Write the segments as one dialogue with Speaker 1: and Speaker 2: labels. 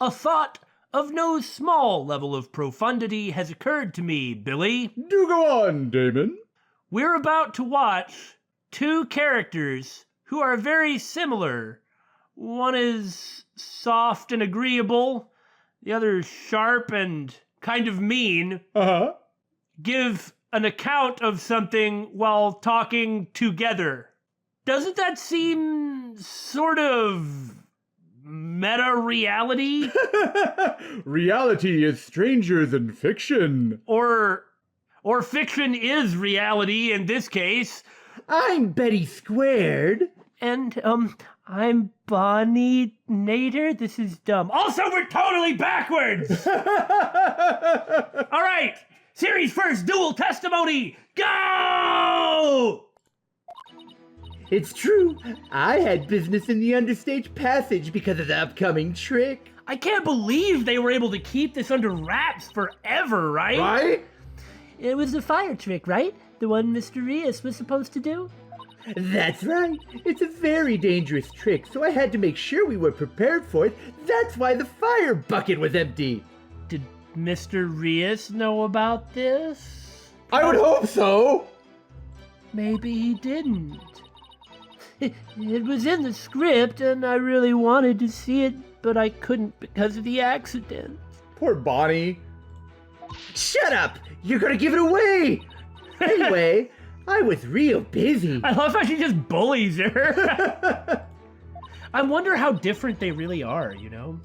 Speaker 1: A thought of no small level of profundity has occurred to me, Billy.
Speaker 2: Do go on, Damon.
Speaker 1: We're about to watch two characters who are very similar. One is soft and agreeable, the other is sharp and kind of mean.
Speaker 2: Uh-huh.
Speaker 1: Give an account of something while talking together. Doesn't that seem sort of meta-reality?
Speaker 2: Reality is stranger than fiction.
Speaker 1: Or fiction is reality in this case.
Speaker 3: I'm Betty Squared.
Speaker 1: And, I'm Bonnie Nader. This is dumb. Also, we're totally backwards! All right, series first, dual testimony, go!
Speaker 3: It's true. I had business in the understage passage because of the upcoming trick.
Speaker 1: I can't believe they were able to keep this under wraps forever, right?
Speaker 2: Right?
Speaker 1: It was the fire trick, right? The one Mr. Rios was supposed to do?
Speaker 3: That's right. It's a very dangerous trick, so I had to make sure we were prepared for it. That's why the fire bucket was empty.
Speaker 1: Did Mr. Rios know about this?
Speaker 2: I would hope so.
Speaker 1: Maybe he didn't. It was in the script, and I really wanted to see it, but I couldn't because of the accident.
Speaker 2: Poor Bonnie.
Speaker 3: Shut up! You're gonna give it away! Anyway, I was real busy.
Speaker 1: I love how she just bullies her. I wonder how different they really are, you know?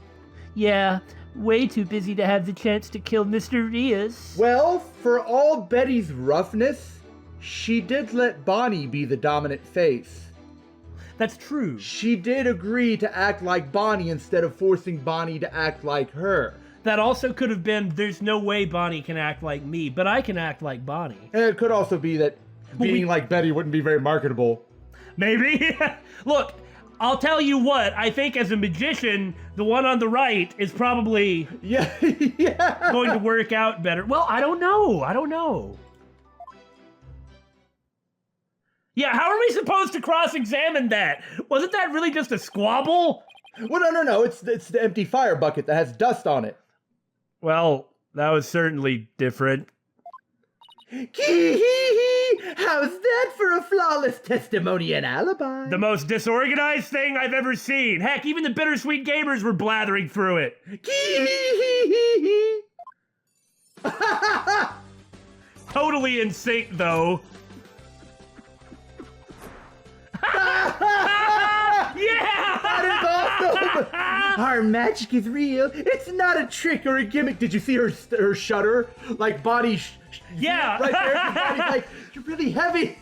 Speaker 1: Yeah, way too busy to have the chance to kill Mr. Rios.
Speaker 2: Well, for all Betty's roughness, she did let Bonnie be the dominant face.
Speaker 1: That's true.
Speaker 2: She did agree to act like Bonnie instead of forcing Bonnie to act like her.
Speaker 1: That also could have been, there's no way Bonnie can act like me, but I can act like Bonnie.
Speaker 2: And it could also be that being like Betty wouldn't be very marketable.
Speaker 1: Maybe. Look, I'll tell you what, I think as a magician, the one on the right is probably
Speaker 2: Yeah.
Speaker 1: going to work out better. Well, I don't know. Yeah, how are we supposed to cross-examine that? Wasn't that really just a squabble?
Speaker 2: Well, no. It's the empty fire bucket that has dust on it.
Speaker 1: Well, that was certainly different.
Speaker 3: Kee-hee-hee! How's that for a flawless testimony and alibi?
Speaker 1: The most disorganized thing I've ever seen. Heck, even the Bittersweet gamers were blathering through it.
Speaker 3: Kee-hee-hee-hee!
Speaker 1: Totally in sync, though. Yeah!
Speaker 2: That is awesome!
Speaker 3: Our magic is real. It's not a trick or a gimmick.
Speaker 2: Did you see her shudder? Like Bonnie
Speaker 1: Yeah!
Speaker 2: right there. Bonnie's like, you're really heavy.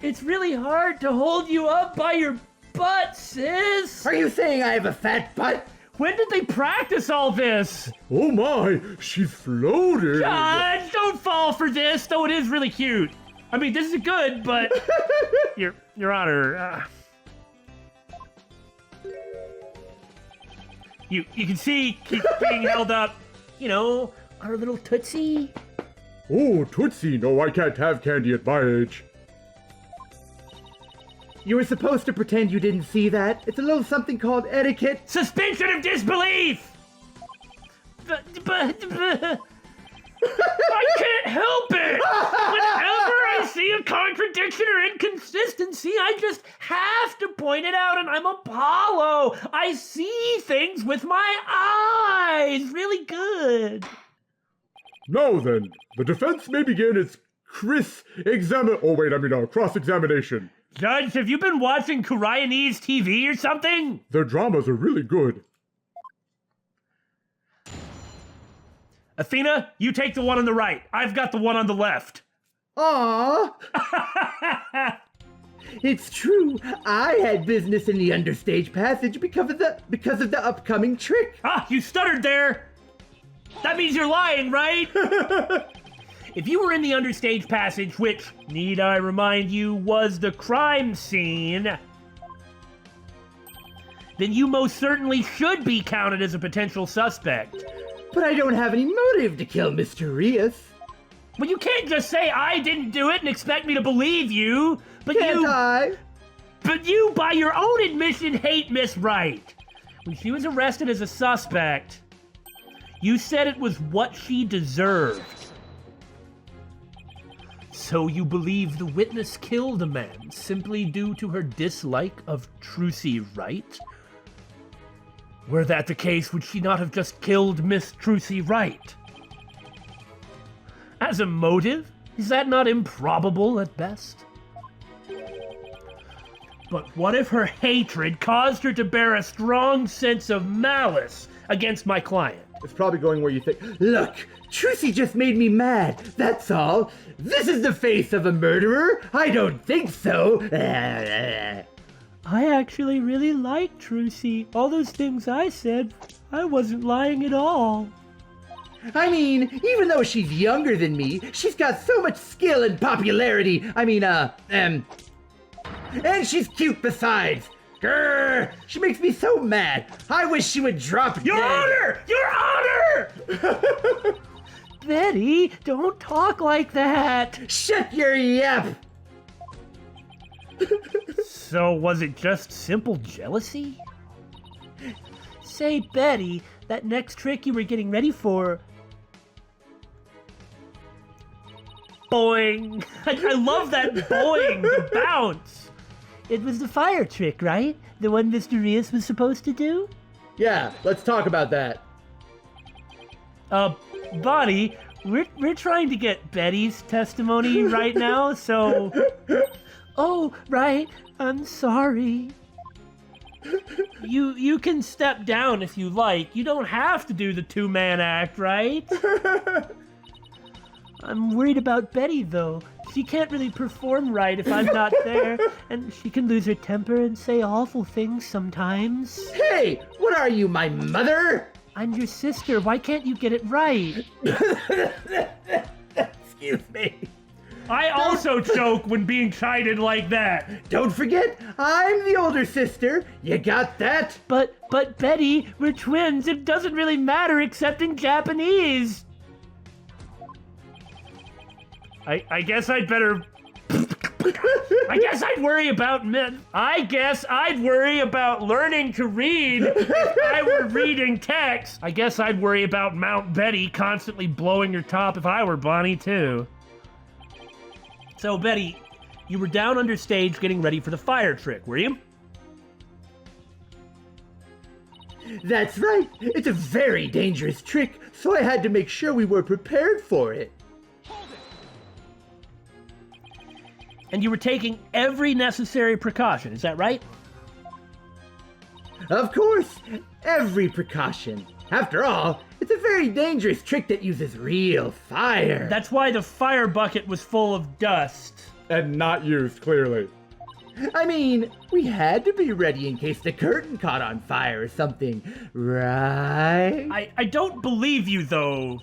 Speaker 1: It's really hard to hold you up by your butt, sis.
Speaker 3: Are you saying I have a fat butt?
Speaker 1: When did they practice all this?
Speaker 2: Oh my, she's floating.
Speaker 1: God, don't fall for this, though it is really cute. I mean, this is good, but Your Honor, you can see keep being held up. You know, our little Tootsie.
Speaker 2: Oh, Tootsie, no, I can't have candy at my age.
Speaker 3: You were supposed to pretend you didn't see that. It's a little something called etiquette.
Speaker 1: Suspension of disbelief. But I can't help it. Whenever I see a contradiction or inconsistency, I just have to point it out, and I'm Apollo. I see things with my eyes. Really good.
Speaker 2: Now then, the defense may begin its cross-examination.
Speaker 1: Judge, have you been watching Koreanese TV or something?
Speaker 2: Their dramas are really good.
Speaker 1: Athena, you take the one on the right. I've got the one on the left.
Speaker 3: Aww. It's true. I had business in the understage passage because of the upcoming trick.
Speaker 1: Ah, you stuttered there. That means you're lying, right? If you were in the understage passage, which, need I remind you, was the crime scene, then you most certainly should be counted as a potential suspect.
Speaker 3: But I don't have any motive to kill Mr. Rios.
Speaker 1: Well, you can't just say I didn't do it and expect me to believe you. But
Speaker 3: Can't I?
Speaker 1: But you, by your own admission, hate Miss Wright. When she was arrested as a suspect, you said it was what she deserved. So you believe the witness killed a man simply due to her dislike of Trucy Wright? Were that the case, would she not have just killed Miss Trucy Wright? As a motive, is that not improbable at best? But what if her hatred caused her to bear a strong sense of malice against my client?
Speaker 2: It's probably going where you think.
Speaker 3: Look, Trucy just made me mad. That's all. This is the face of a murderer? I don't think so.
Speaker 1: I actually really like Trucy. All those things I said, I wasn't lying at all.
Speaker 3: I mean, even though she's younger than me, she's got so much skill and popularity. And she's cute besides. Grr, she makes me so mad. I wish she would drop
Speaker 1: Your
Speaker 3: dead.
Speaker 1: Honor! Your Honor! Betty, don't talk like that.
Speaker 3: Shut your yap.
Speaker 1: So was it just simple jealousy? Say, Betty, that next trick you were getting ready for... Boing! I love that boing, the bounce. It was the fire trick, right? The one Mr. Rios was supposed to do?
Speaker 2: Yeah, let's talk about that.
Speaker 1: Bonnie, we're trying to get Betty's testimony right now, so... Oh, right, I'm sorry. You can step down if you like. You don't have to do the two-man act, right? I'm worried about Betty, though. She can't really perform right if I'm not there, and she can lose her temper and say awful things sometimes.
Speaker 3: Hey, what are you, my mother?
Speaker 1: I'm your sister. Why can't you get it right?
Speaker 3: Excuse me.
Speaker 1: I also choke when being chided like that.
Speaker 3: Don't forget, I'm the older sister. You got that?
Speaker 1: But Betty, we're twins. It doesn't really matter except in Japanese. I guess I'd better... I guess I'd worry about learning to read if I were reading text. I guess I'd worry about Mount Betty constantly blowing your top if I were Bonnie, too. So, Betty, you were down under stage getting ready for the fire trick, were you?
Speaker 3: That's right. It's a very dangerous trick, so I had to make sure we were prepared for it.
Speaker 1: And you were taking every necessary precaution, is that right?
Speaker 3: Of course, every precaution. After all, it's a very dangerous trick that uses real fire.
Speaker 1: That's why the fire bucket was full of dust.
Speaker 2: And not used, clearly.
Speaker 3: I mean, we had to be ready in case the curtain caught on fire or something, right?
Speaker 1: I don't believe you, though.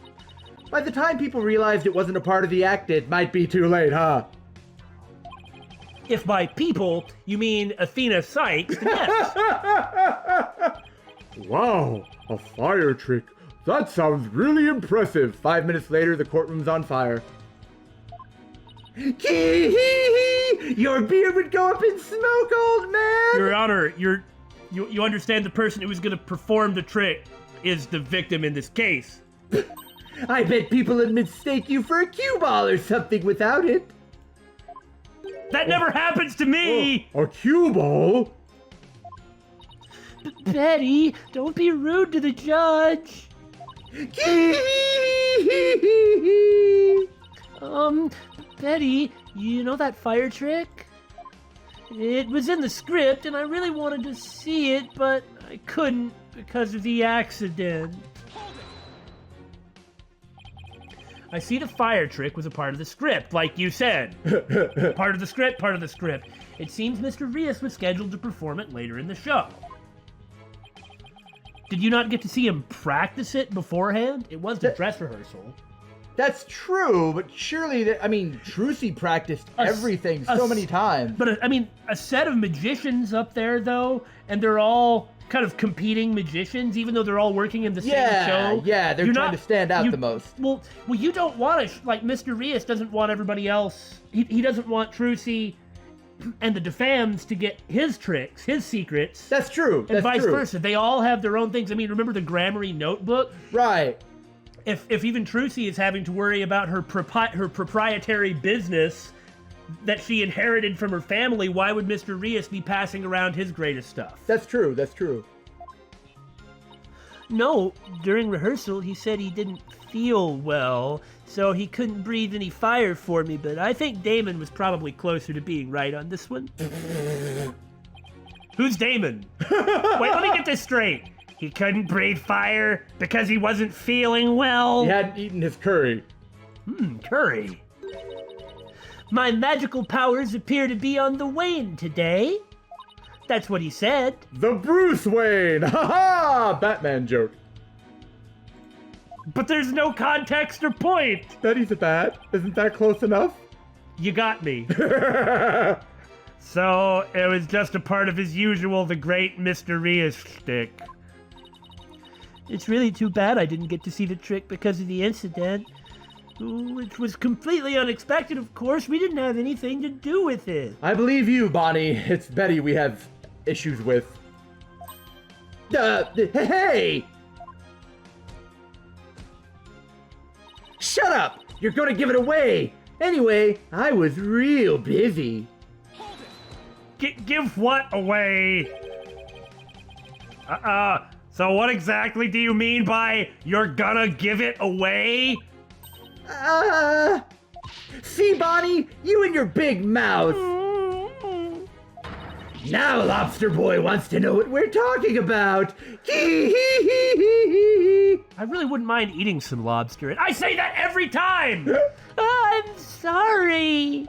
Speaker 2: By the time people realized it wasn't a part of the act, it might be too late, huh?
Speaker 1: If by people, you mean Athena Sykes, then yes.
Speaker 2: Wow, a fire trick. That sounds really impressive. 5 minutes later, the courtroom's on fire.
Speaker 3: Your beer would go up in smoke, old man!
Speaker 1: Your Honor, you understand the person who was going to perform the trick is the victim in this case.
Speaker 3: I bet people would mistake you for a cue ball or something without it.
Speaker 1: That never happens to me!
Speaker 2: A cue ball?
Speaker 1: Betty, don't be rude to the judge. Betty, you know that fire trick? It was in the script and I really wanted to see it, but I couldn't because of the accident. I see the fire trick was a part of the script, like you said. Part of the script, part of the script. It seems Mr. Rios was scheduled to perform it later in the show. Did you not get to see him practice it beforehand? It was the dress rehearsal.
Speaker 2: That's true, but surely, Trucy practiced everything so many times.
Speaker 1: But, a set of magicians up there, though, and they're all kind of competing magicians, even though they're all working in the same show.
Speaker 2: Yeah, they're trying to stand out the most.
Speaker 1: Well, you don't want to, Mr. Rios doesn't want everybody else, he doesn't want Trucy and the defams to get his tricks, his secrets.
Speaker 3: That's true.
Speaker 1: And
Speaker 3: That's
Speaker 1: vice
Speaker 3: true.
Speaker 1: versa. They all have their own things. I mean, remember the Grammary notebook?
Speaker 3: Right.
Speaker 1: If even Trucy is having to worry about her proprietary business that she inherited from her family, why would Mr. Rios be passing around his greatest stuff?
Speaker 3: That's true. That's true.
Speaker 1: No, during rehearsal, he said he didn't feel well, so he couldn't breathe any fire for me, but I think Damon was probably closer to being right on this one. Who's Damon? Wait, let me get this straight. He couldn't breathe fire because he wasn't feeling well?
Speaker 3: He hadn't eaten his curry.
Speaker 1: Curry. My magical powers appear to be on the wane today. That's what he said.
Speaker 2: The Bruce Wayne! Ha ha! Batman joke.
Speaker 1: But there's no context or point.
Speaker 2: Betty's a bat. Isn't that close enough?
Speaker 1: You got me. So it was just a part of his usual The Great Mr. Rios shtick. It's really too bad I didn't get to see the trick because of the incident. Which was completely unexpected, of course. We didn't have anything to do with it.
Speaker 3: I believe you, Bonnie. It's Betty we have issues with. Hey! Shut up! You're gonna give it away! Anyway, I was real busy.
Speaker 1: Give what away? So what exactly do you mean by you're gonna give it away?
Speaker 3: See, Bonnie? You and your big mouth. Now Lobster Boy wants to know what we're talking about.
Speaker 1: I really wouldn't mind eating some lobster. And I say that every time! I'm sorry.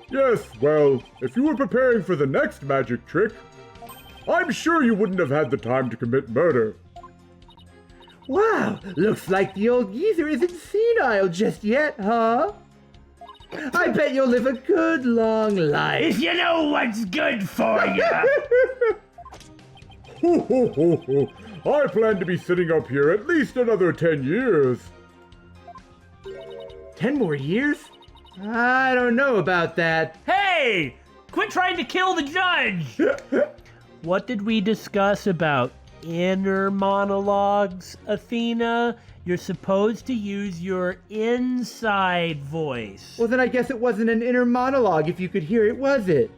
Speaker 2: Yes, well, if you were preparing for the next magic trick, I'm sure you wouldn't have had the time to commit murder.
Speaker 3: Wow, looks like the old geezer isn't senile just yet, huh? I bet you'll live a good long life.
Speaker 1: If you know what's good for you.
Speaker 2: Ho, ho, ho, ho. I plan to be sitting up here at least another 10 years.
Speaker 3: 10 more years? I don't know about that.
Speaker 1: Hey! Quit trying to kill the judge! What did we discuss about inner monologues, Athena? You're supposed to use your inside voice.
Speaker 3: Well, then I guess it wasn't an inner monologue if you could hear it, was it?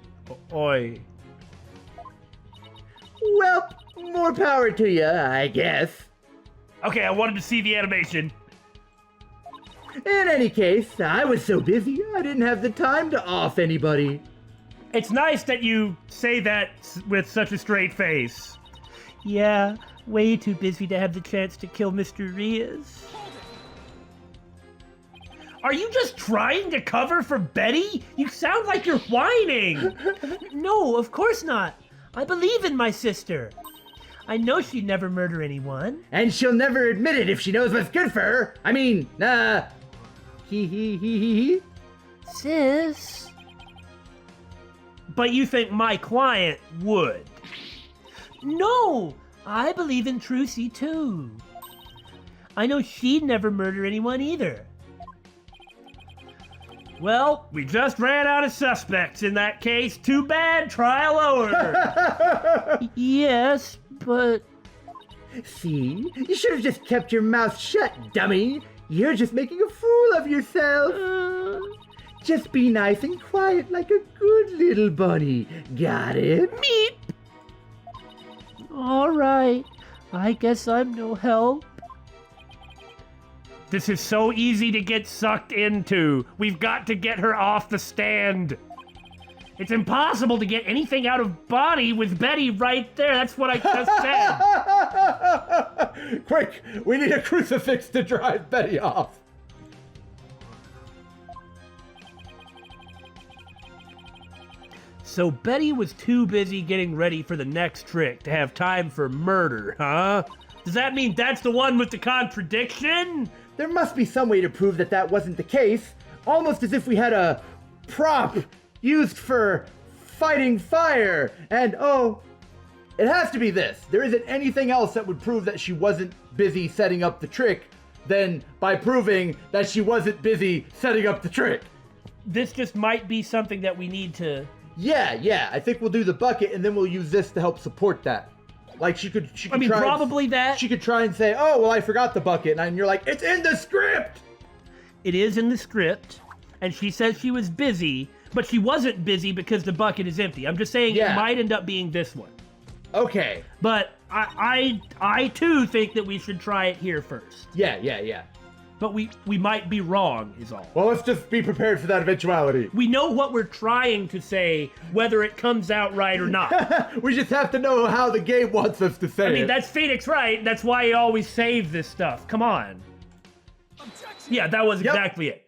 Speaker 1: Oi.
Speaker 3: Well, more power to you, I guess.
Speaker 1: Okay, I wanted to see the animation.
Speaker 3: In any case, I was so busy, I didn't have the time to off anybody.
Speaker 1: It's nice that you say that with such a straight face. Yeah, way too busy to have the chance to kill Mr. Rios. Are you just trying to cover for Betty? You sound like you're whining. No, of course not. I believe in my sister. I know she'd never murder anyone.
Speaker 3: And she'll never admit it if she knows what's good for her. I mean, hee.
Speaker 1: Sis. But you think my client would? No, I believe in Trucy too. I know she'd never murder anyone either. Well, we just ran out of suspects in that case. Too bad, trial over. Yes, but...
Speaker 3: See? You should have just kept your mouth shut, dummy. You're just making a fool of yourself. Just be nice and quiet like a good little bunny. Got it?
Speaker 1: Meep! All right. I guess I'm no help. This is so easy to get sucked into. We've got to get her off the stand. It's impossible to get anything out of Bonnie with Betty right there. That's what I just said.
Speaker 2: Quick, we need a crucifix to drive Betty off.
Speaker 1: So Betty was too busy getting ready for the next trick to have time for murder, huh? Does that mean that's the one with the contradiction?
Speaker 3: There must be some way to prove that that wasn't the case. Almost as if we had a prop used for fighting fire. And oh, it has to be this. There isn't anything else that would prove that she wasn't busy setting up the trick than by proving that she wasn't busy setting up the trick.
Speaker 1: This just might be something that we need to...
Speaker 3: Yeah, I think we'll do the bucket and then we'll use this to help support that. Like she could
Speaker 1: I mean,
Speaker 3: try
Speaker 1: probably that.
Speaker 3: She could try and say, oh, well, I forgot the bucket. And you're like, it's in the script.
Speaker 1: It is in the script, and she says she was busy, but she wasn't busy because the bucket is empty. I'm just saying it might end up being this one.
Speaker 3: Okay.
Speaker 1: But I too think that we should try it here first.
Speaker 3: Yeah.
Speaker 1: But we might be wrong, is all.
Speaker 2: Well, let's just be prepared for that eventuality.
Speaker 1: We know what we're trying to say, whether it comes out right or not.
Speaker 3: We just have to know how the game wants us to say it.
Speaker 1: I mean, that's Phoenix Wright. That's why he always saves this stuff. Come on. Yeah, that was exactly it.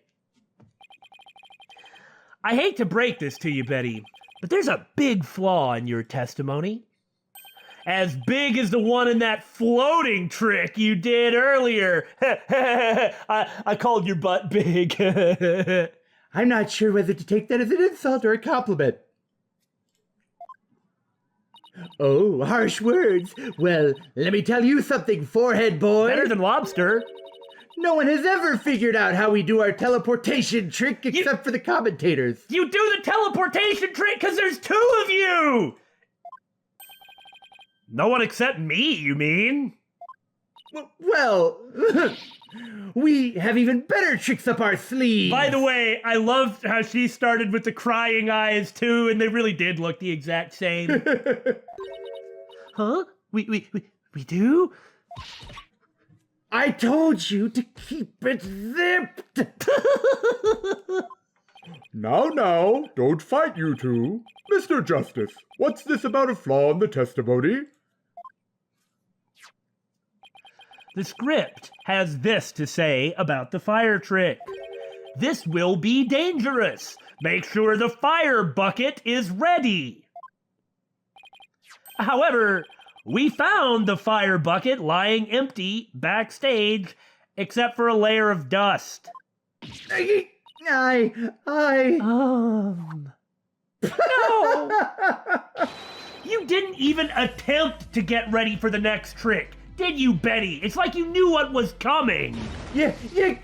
Speaker 1: I hate to break this to you, Betty, but there's a big flaw in your testimony. As big as the one in that floating trick you did earlier. I called your butt big.
Speaker 3: I'm not sure whether to take that as an insult or a compliment. Oh, harsh words. Well, let me tell you something, forehead boy.
Speaker 1: Better than lobster.
Speaker 3: No one has ever figured out how we do our teleportation trick except for the commentators.
Speaker 1: You do the teleportation trick because there's two of you! No one except me, you mean?
Speaker 3: Well, we have even better tricks up our sleeves.
Speaker 1: By the way, I loved how she started with the crying eyes too, and they really did look the exact same. Huh? We do?
Speaker 3: I told you to keep it zipped.
Speaker 2: Now, don't fight, you two. Mr. Justice, what's this about a flaw in the testimony?
Speaker 1: The script has this to say about the fire trick. This will be dangerous. Make sure the fire bucket is ready. However, we found the fire bucket lying empty backstage, except for a layer of dust. No! You didn't even attempt to get ready for the next trick, did you, Betty? It's like you knew what was coming.
Speaker 3: You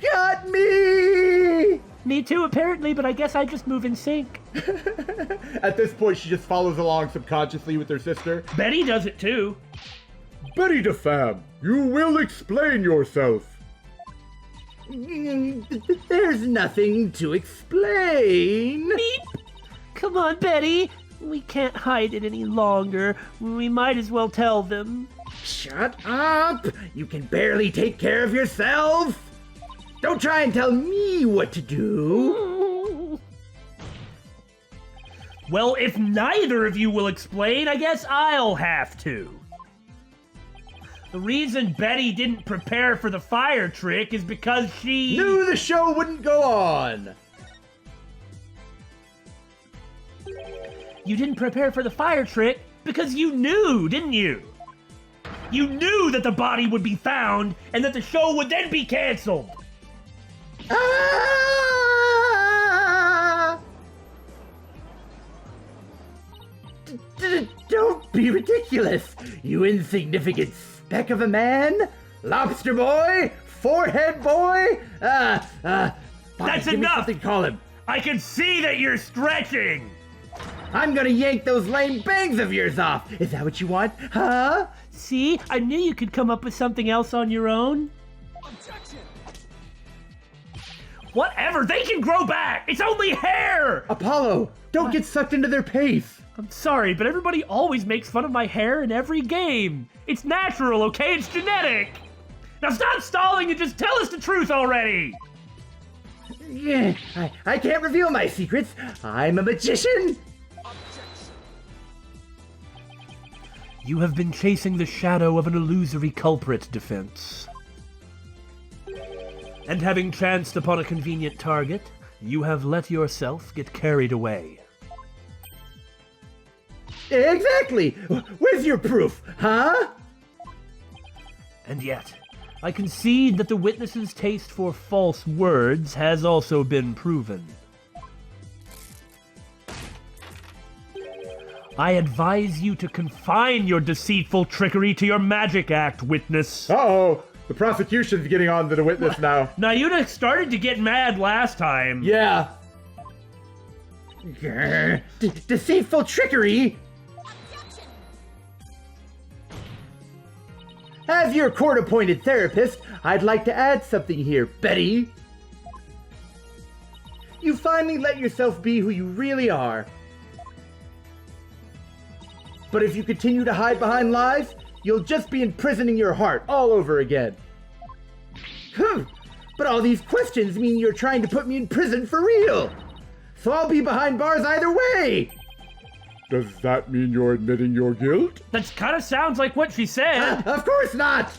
Speaker 3: got me!
Speaker 1: Me too, apparently, but I guess I just move in sync.
Speaker 3: At this point, she just follows along subconsciously with her sister.
Speaker 1: Betty does it too.
Speaker 2: Betty DeFam, you will explain yourself.
Speaker 3: There's nothing to explain.
Speaker 1: Beep! Come on, Betty. We can't hide it any longer. We might as well tell them.
Speaker 3: Shut up! You can barely take care of yourself! Don't try and tell me what to do!
Speaker 1: Well, if neither of you will explain, I guess I'll have to. The reason Betty didn't prepare for the fire trick is because she...
Speaker 3: knew the show wouldn't go on!
Speaker 1: You didn't prepare for the fire trick because you knew, didn't you? You knew that the body would be found and that the show would then be canceled.
Speaker 3: Ah! Don't be ridiculous, you insignificant speck of a man! Lobster boy! Forehead boy! Bonnie,
Speaker 1: That's
Speaker 3: give me
Speaker 1: enough!
Speaker 3: something to call him.
Speaker 1: I can see that you're stretching!
Speaker 3: I'm gonna yank those lame bangs of yours off! Is that what you want? Huh?
Speaker 1: See? I knew you could come up with something else on your own.
Speaker 4: Objection!
Speaker 1: Whatever, they can grow back! It's only hair!
Speaker 3: Apollo, don't get sucked into their pace!
Speaker 1: I'm sorry, but everybody always makes fun of my hair in every game. It's natural, okay? It's genetic! Now stop stalling and just tell us the truth already!
Speaker 3: Yeah, I can't reveal my secrets. I'm a magician!
Speaker 4: Objection!
Speaker 1: You have been chasing the shadow of an illusory culprit, Defense. And having chanced upon a convenient target, you have let yourself get carried away.
Speaker 3: Exactly! Where's your proof, huh?
Speaker 1: And yet, I concede that the witness's taste for false words has also been proven. I advise you to confine your deceitful trickery to your magic act, witness.
Speaker 2: Uh-oh, The prosecution's getting on to the witness now.
Speaker 1: Now, you'd started to get mad last time.
Speaker 3: Yeah. Deceitful trickery.
Speaker 4: Objection!
Speaker 3: As your court-appointed therapist, I'd like to add something here, Betty. You finally let yourself be who you really are. But if you continue to hide behind lies, you'll just be imprisoning your heart all over again. But all these questions mean you're trying to put me in prison for real. So I'll be behind bars either way.
Speaker 2: Does that mean you're admitting your guilt?
Speaker 1: That kind of sounds like what she said.
Speaker 3: Of course not!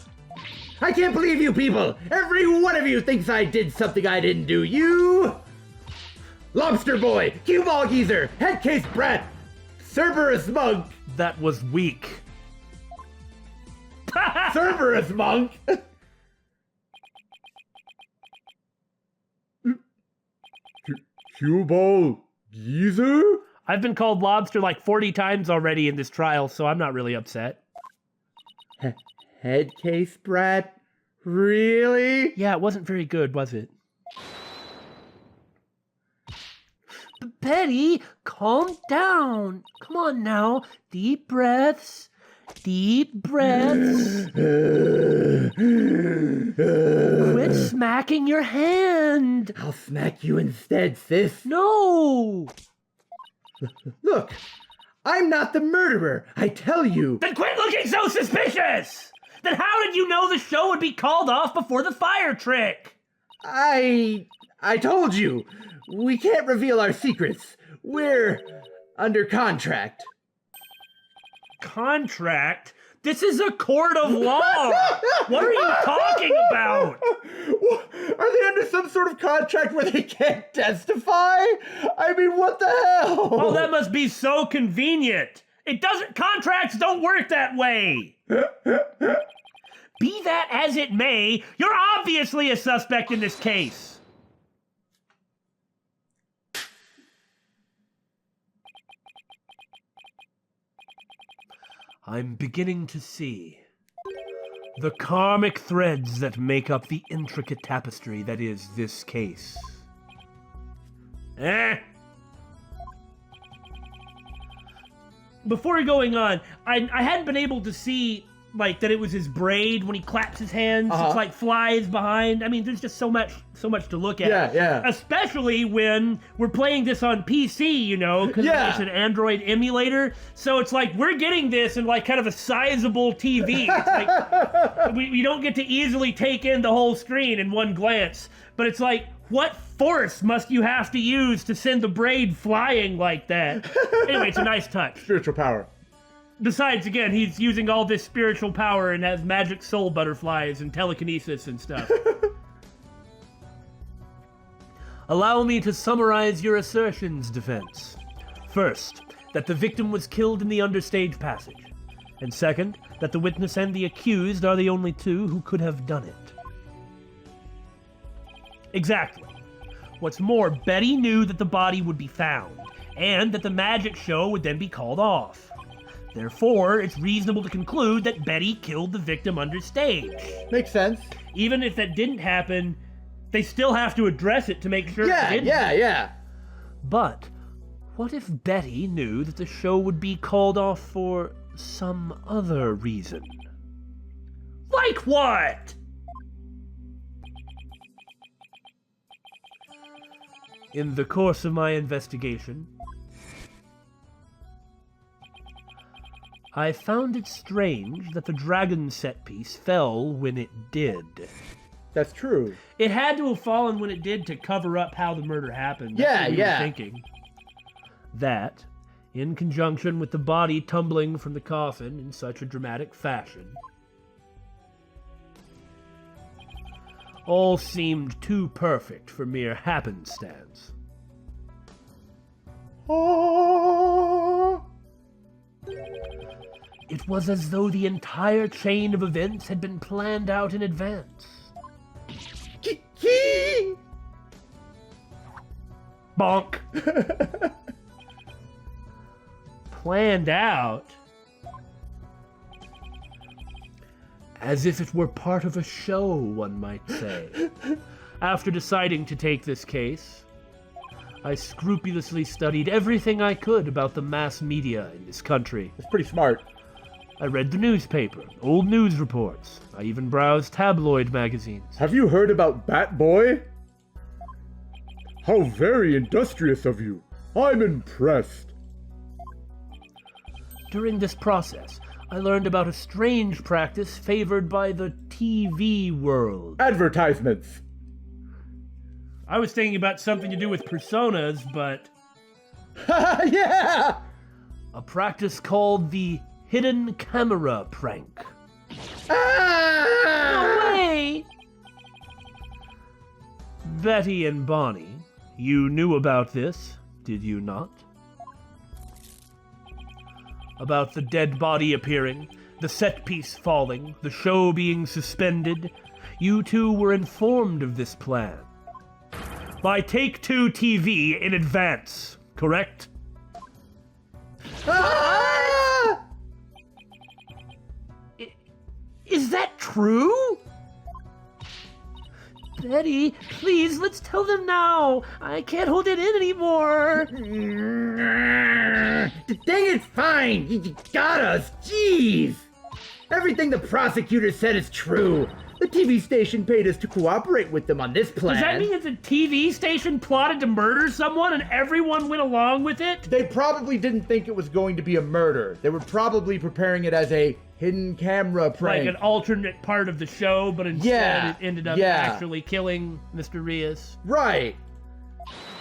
Speaker 3: I can't believe you people! Every one of you thinks I did something I didn't do. You! Lobster Boy, Cue Ball Geezer, Headcase Brat, Cerberus Monk,
Speaker 1: That was weak.
Speaker 3: Cerberus Monk!
Speaker 2: Cue ball geezer?
Speaker 1: I've been called lobster like 40 times already in this trial, so I'm not really upset.
Speaker 3: Headcase Brat? Really?
Speaker 1: Yeah, it wasn't very good, was it? Betty, calm down. Come on now. Deep breaths. Deep breaths. Quit smacking your hand.
Speaker 3: I'll smack you instead, sis.
Speaker 1: No.
Speaker 3: Look, I'm not the murderer, I tell you.
Speaker 1: Then quit looking so suspicious. Then how did you know the show would be called off before the fire trick?
Speaker 3: I told you. We can't reveal our secrets. We're under contract.
Speaker 1: Contract? This is a court of law. What are you talking about?
Speaker 3: Are they under some sort of contract where they can't testify? I mean, what the hell?
Speaker 1: Oh, that must be so convenient. Contracts don't work that way. Be that as it may, you're obviously a suspect in this case. I'm beginning to see the karmic threads that make up the intricate tapestry that is this case. Before going on, I hadn't been able to see like that it was his braid when he claps his hands. It's like flies behind. I mean, there's just so much to look at.
Speaker 3: Yeah.
Speaker 1: Especially when we're playing this on PC, you know, because it's an Android emulator. So it's like we're getting this in like kind of a sizable TV. It's like we don't get to easily take in the whole screen in one glance. But it's like, what force must you have to use to send the braid flying like that? Anyway, it's a nice touch.
Speaker 2: Spiritual power.
Speaker 1: Besides, again, he's using all this spiritual power and has magic soul butterflies and telekinesis and stuff. Allow me to summarize your assertions, defense. First, that the victim was killed in the understage passage. And second, that the witness and the accused are the only two who could have done it. Exactly. What's more, Betty knew that the body would be found, and that the magic show would then be called off. Therefore, it's reasonable to conclude that Betty killed the victim understage.
Speaker 3: Makes sense.
Speaker 1: Even if that didn't happen, they still have to address it to make sure it didn't.
Speaker 3: Yeah.
Speaker 1: But what if Betty knew that the show would be called off for some other reason? Like what? In the course of my investigation, I found it strange that the dragon set piece fell when it did.
Speaker 3: That's true.
Speaker 1: It had to have fallen when it did to cover up how the murder happened. That's what we were thinking. That, in conjunction with the body tumbling from the coffin in such a dramatic fashion, all seemed too perfect for mere happenstance. It was as though the entire chain of events had been planned out in advance. Bonk. Planned out? as if it were part of a show, one might say. After deciding to take this case, I scrupulously studied everything I could about the mass media in this country.
Speaker 2: That's pretty smart.
Speaker 1: I read the newspaper, old news reports. I even browsed tabloid magazines.
Speaker 2: Have you heard about Bat Boy? How very industrious of you. I'm impressed.
Speaker 1: During this process, I learned about a strange practice favored by the TV world.
Speaker 2: Advertisements.
Speaker 1: I was thinking about something to do with personas, but
Speaker 2: Yeah!
Speaker 1: a practice called the hidden camera prank.
Speaker 2: Ah!
Speaker 1: No way! Betty and Bonnie, you knew about this, did you not? About the dead body appearing, the set piece falling, the show being suspended. You two were informed of this plan by Take-Two TV in advance, correct?
Speaker 2: Ah!
Speaker 1: Is that true? Betty, please, let's tell them now. I can't hold it in anymore.
Speaker 3: Dang it, fine! You got us! Jeez! Everything the prosecutor said is true. The TV station paid us to cooperate with them on this plan.
Speaker 1: Does that mean that the TV station plotted to murder someone and everyone went along with it?
Speaker 3: They probably didn't think it was going to be a murder. They were probably preparing it as a hidden camera prank.
Speaker 1: Like an alternate part of the show, but instead
Speaker 3: Yeah,
Speaker 1: it ended up
Speaker 3: yeah.
Speaker 1: actually killing Mr. Rios.
Speaker 3: Right.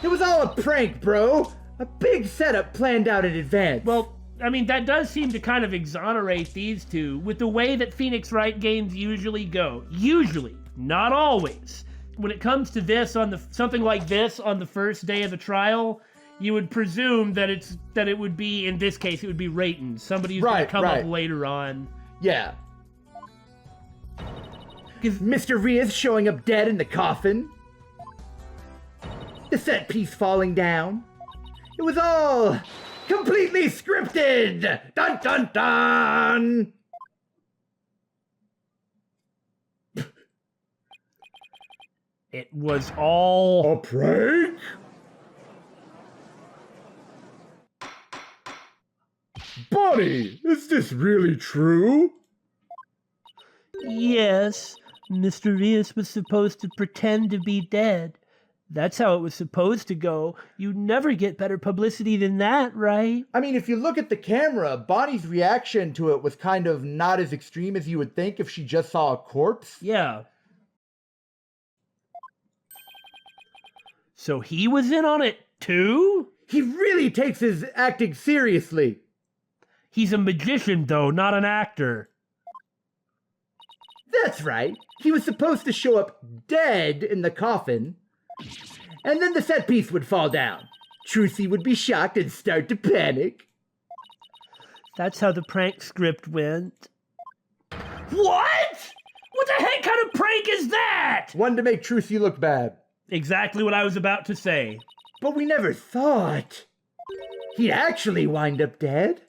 Speaker 3: It was all a prank, bro. A big setup planned out in advance.
Speaker 1: Well, I mean, that does seem to kind of exonerate these two with the way that Phoenix Wright games usually go. Usually, not always. When it comes to this something like this on the first day of the trial, you would presume that it would be, in this case, it would be Rayton, somebody who's going to come up later on.
Speaker 3: Yeah. Mr. Rios showing up dead in the coffin. The set piece falling down. It was all completely scripted! Dun dun dun!
Speaker 1: It was all
Speaker 2: A prank? Bonnie, is this really true?
Speaker 1: Yes, Mr. Rios was supposed to pretend to be dead. That's how it was supposed to go. You never get better publicity than that, right?
Speaker 3: I mean, if you look at the camera, Bonnie's reaction to it was kind of not as extreme as you would think if she just saw a corpse.
Speaker 1: Yeah. So he was in on it too?
Speaker 3: He really takes his acting seriously.
Speaker 1: He's a magician, though, not an actor.
Speaker 3: That's right. He was supposed to show up dead in the coffin, and then the set piece would fall down. Trucy would be shocked and start to panic.
Speaker 1: That's how the prank script went. What? What the heck kind of prank is that?
Speaker 3: One to make Trucy look bad.
Speaker 1: Exactly what I was about to say.
Speaker 3: But we never thought he'd actually wind up dead.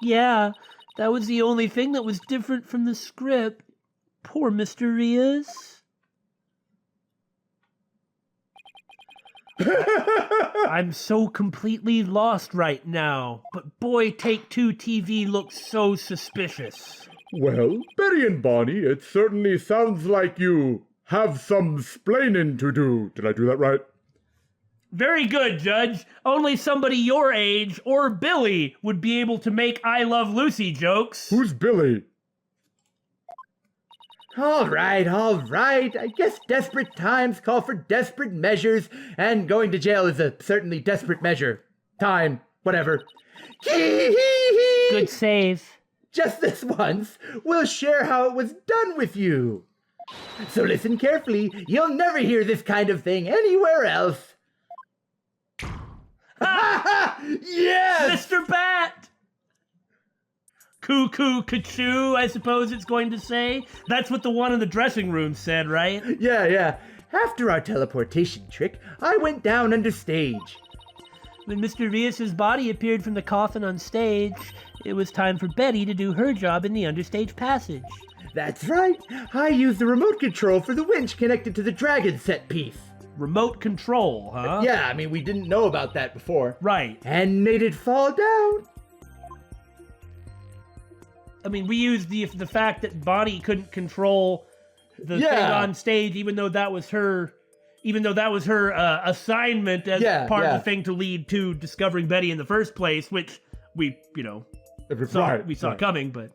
Speaker 1: Yeah, that was the only thing that was different from the script. Poor Mr. Rios. I'm so completely lost right now, but boy, Take-Two TV looks so suspicious.
Speaker 2: Well, Betty and Bonnie, it certainly sounds like you have some splaining to do. Did I do that right?
Speaker 1: Very good, Judge. Only somebody your age, or Billy, would be able to make I Love Lucy jokes.
Speaker 2: Who's Billy?
Speaker 3: All right. I guess desperate times call for desperate measures, and going to jail is a certainly desperate measure. Time, whatever.
Speaker 1: Good save.
Speaker 3: Just this once, we'll share how it was done with you. So listen carefully. You'll never hear this kind of thing anywhere else. Yes!
Speaker 1: Mr. Bat! Cuckoo, cachoo, I suppose it's going to say. That's what the one in the dressing room said, right?
Speaker 3: Yeah. After our teleportation trick, I went down under stage.
Speaker 1: When Mr. Rias's body appeared from the coffin on stage, it was time for Betty to do her job in the understage passage.
Speaker 3: That's right. I used the remote control for the winch connected to the dragon set piece.
Speaker 1: Remote control, huh?
Speaker 3: Yeah, I mean, we didn't know about that before.
Speaker 1: Right.
Speaker 3: And made it fall down.
Speaker 1: I mean, we used the fact that Bonnie couldn't control the thing on stage, even though that was her assignment as part of the thing to lead to discovering Betty in the first place, which we saw coming, but.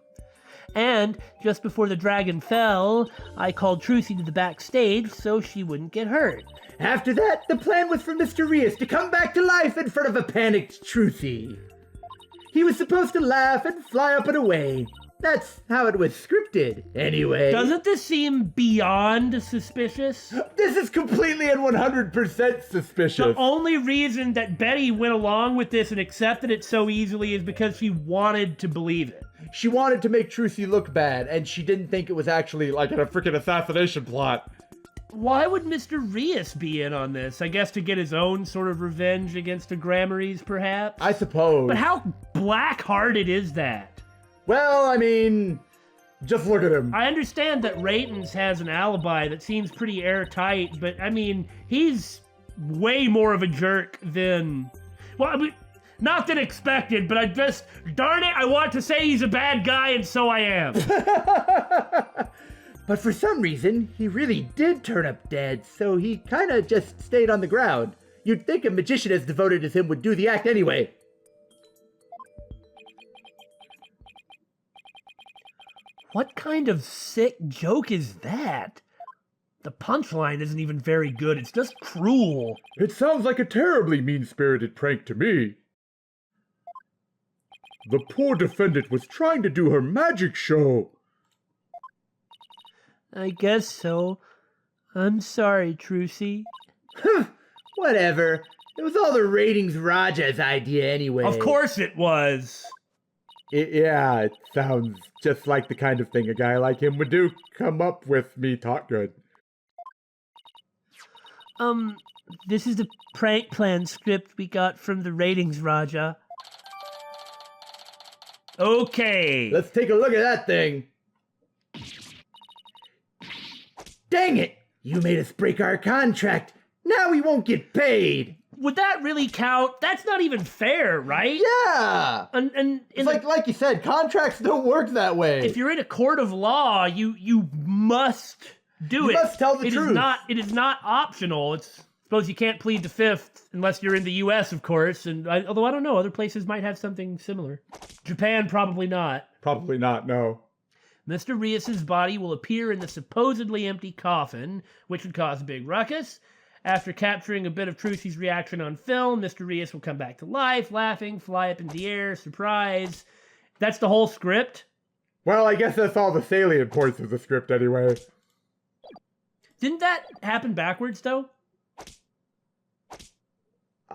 Speaker 1: And just before the dragon fell, I called Trucy to the backstage so she wouldn't get hurt.
Speaker 3: After that, the plan was for Mr. Rias to come back to life in front of a panicked Trucy. He was supposed to laugh and fly up and away. That's how it was scripted, anyway.
Speaker 1: Doesn't this seem beyond suspicious?
Speaker 3: This is completely and 100% suspicious.
Speaker 1: The only reason that Betty went along with this and accepted it so easily is because she wanted to believe it.
Speaker 3: She wanted to make Trucy look bad, and she didn't think it was actually like a freaking assassination plot.
Speaker 1: Why would Mr. Rias be in on this? I guess to get his own sort of revenge against the Grammarys, perhaps?
Speaker 3: I suppose.
Speaker 1: But how black-hearted is that?
Speaker 3: Well, I mean, just look at him.
Speaker 1: I understand that Raytons has an alibi that seems pretty airtight, but I mean, he's way more of a jerk than... Well, I mean, not than expected, but darn it, I want to say he's a bad guy, and so I am.
Speaker 3: But for some reason, he really did turn up dead, so he kind of just stayed on the ground. You'd think a magician as devoted as him would do the act anyway.
Speaker 1: What kind of sick joke is that? The punchline isn't even very good, it's just cruel.
Speaker 2: It sounds like a terribly mean-spirited prank to me. The poor defendant was trying to do her magic show.
Speaker 1: I guess so. I'm sorry, Trucy.
Speaker 3: Whatever. It was all the ratings Raja's idea anyway.
Speaker 1: Of course it was.
Speaker 2: It sounds just like the kind of thing a guy like him would do. Come up with me, talk good.
Speaker 1: This is the prank plan script we got from the ratings Raja. Okay.
Speaker 3: Let's take a look at that thing. Dang it! You made us break our contract. Now we won't get paid.
Speaker 1: Would that really count? That's not even fair, right?
Speaker 3: Yeah.
Speaker 1: And
Speaker 3: it's like you said, contracts don't work that way.
Speaker 1: If you're in a court of law, you must do it.
Speaker 3: You must tell the truth.
Speaker 1: It is not optional. Suppose you can't plead the fifth unless you're in the U.S., of course. Although I don't know, other places might have something similar. Japan, probably not.
Speaker 2: Probably not, no.
Speaker 1: Mr. Rias's body will appear in the supposedly empty coffin, which would cause a big ruckus. After capturing a bit of Trucy's reaction on film, Mr. Rias will come back to life, laughing, fly up in the air, surprise. That's the whole script?
Speaker 2: Well, I guess that's all the salient points of the script anyway.
Speaker 1: Didn't that happen backwards, though?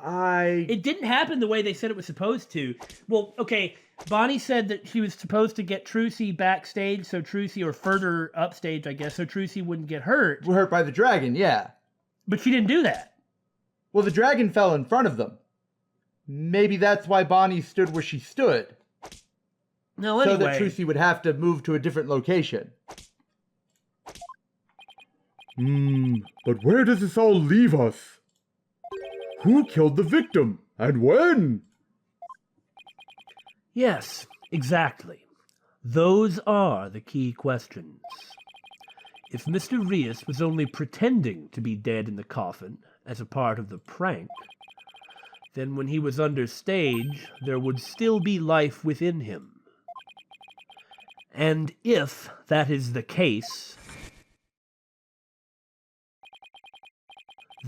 Speaker 1: It didn't happen the way they said it was supposed to. Well, okay, Bonnie said that she was supposed to get Trucy backstage, or further upstage, I guess, so Trucy wouldn't get hurt.
Speaker 3: Hurt by the dragon, yeah.
Speaker 1: But she didn't do that.
Speaker 3: Well, the dragon fell in front of them. Maybe that's why Bonnie stood where she stood.
Speaker 1: No, anyway.
Speaker 3: So that Trucy would have to move to a different location.
Speaker 2: But where does this all leave us? Who killed the victim, and when?
Speaker 1: Yes, exactly. Those are the key questions. If Mr. Rias was only pretending to be dead in the coffin as a part of the prank, then when he was under stage, there would still be life within him. And if that is the case,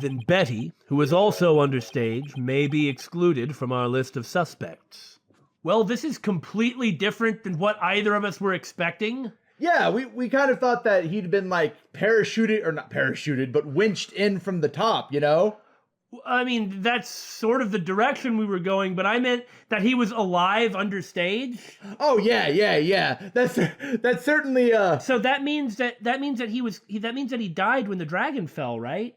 Speaker 1: then Betty, who is also under stage, may be excluded from our list of suspects. Well, this is completely different than what either of us were expecting.
Speaker 3: Yeah, we kind of thought that he'd been like parachuted, or not parachuted, but winched in from the top, you know?
Speaker 1: I mean, that's sort of the direction we were going, but I meant that he was alive under stage.
Speaker 3: Oh yeah. That's certainly
Speaker 1: So that means that he died when the dragon fell, right?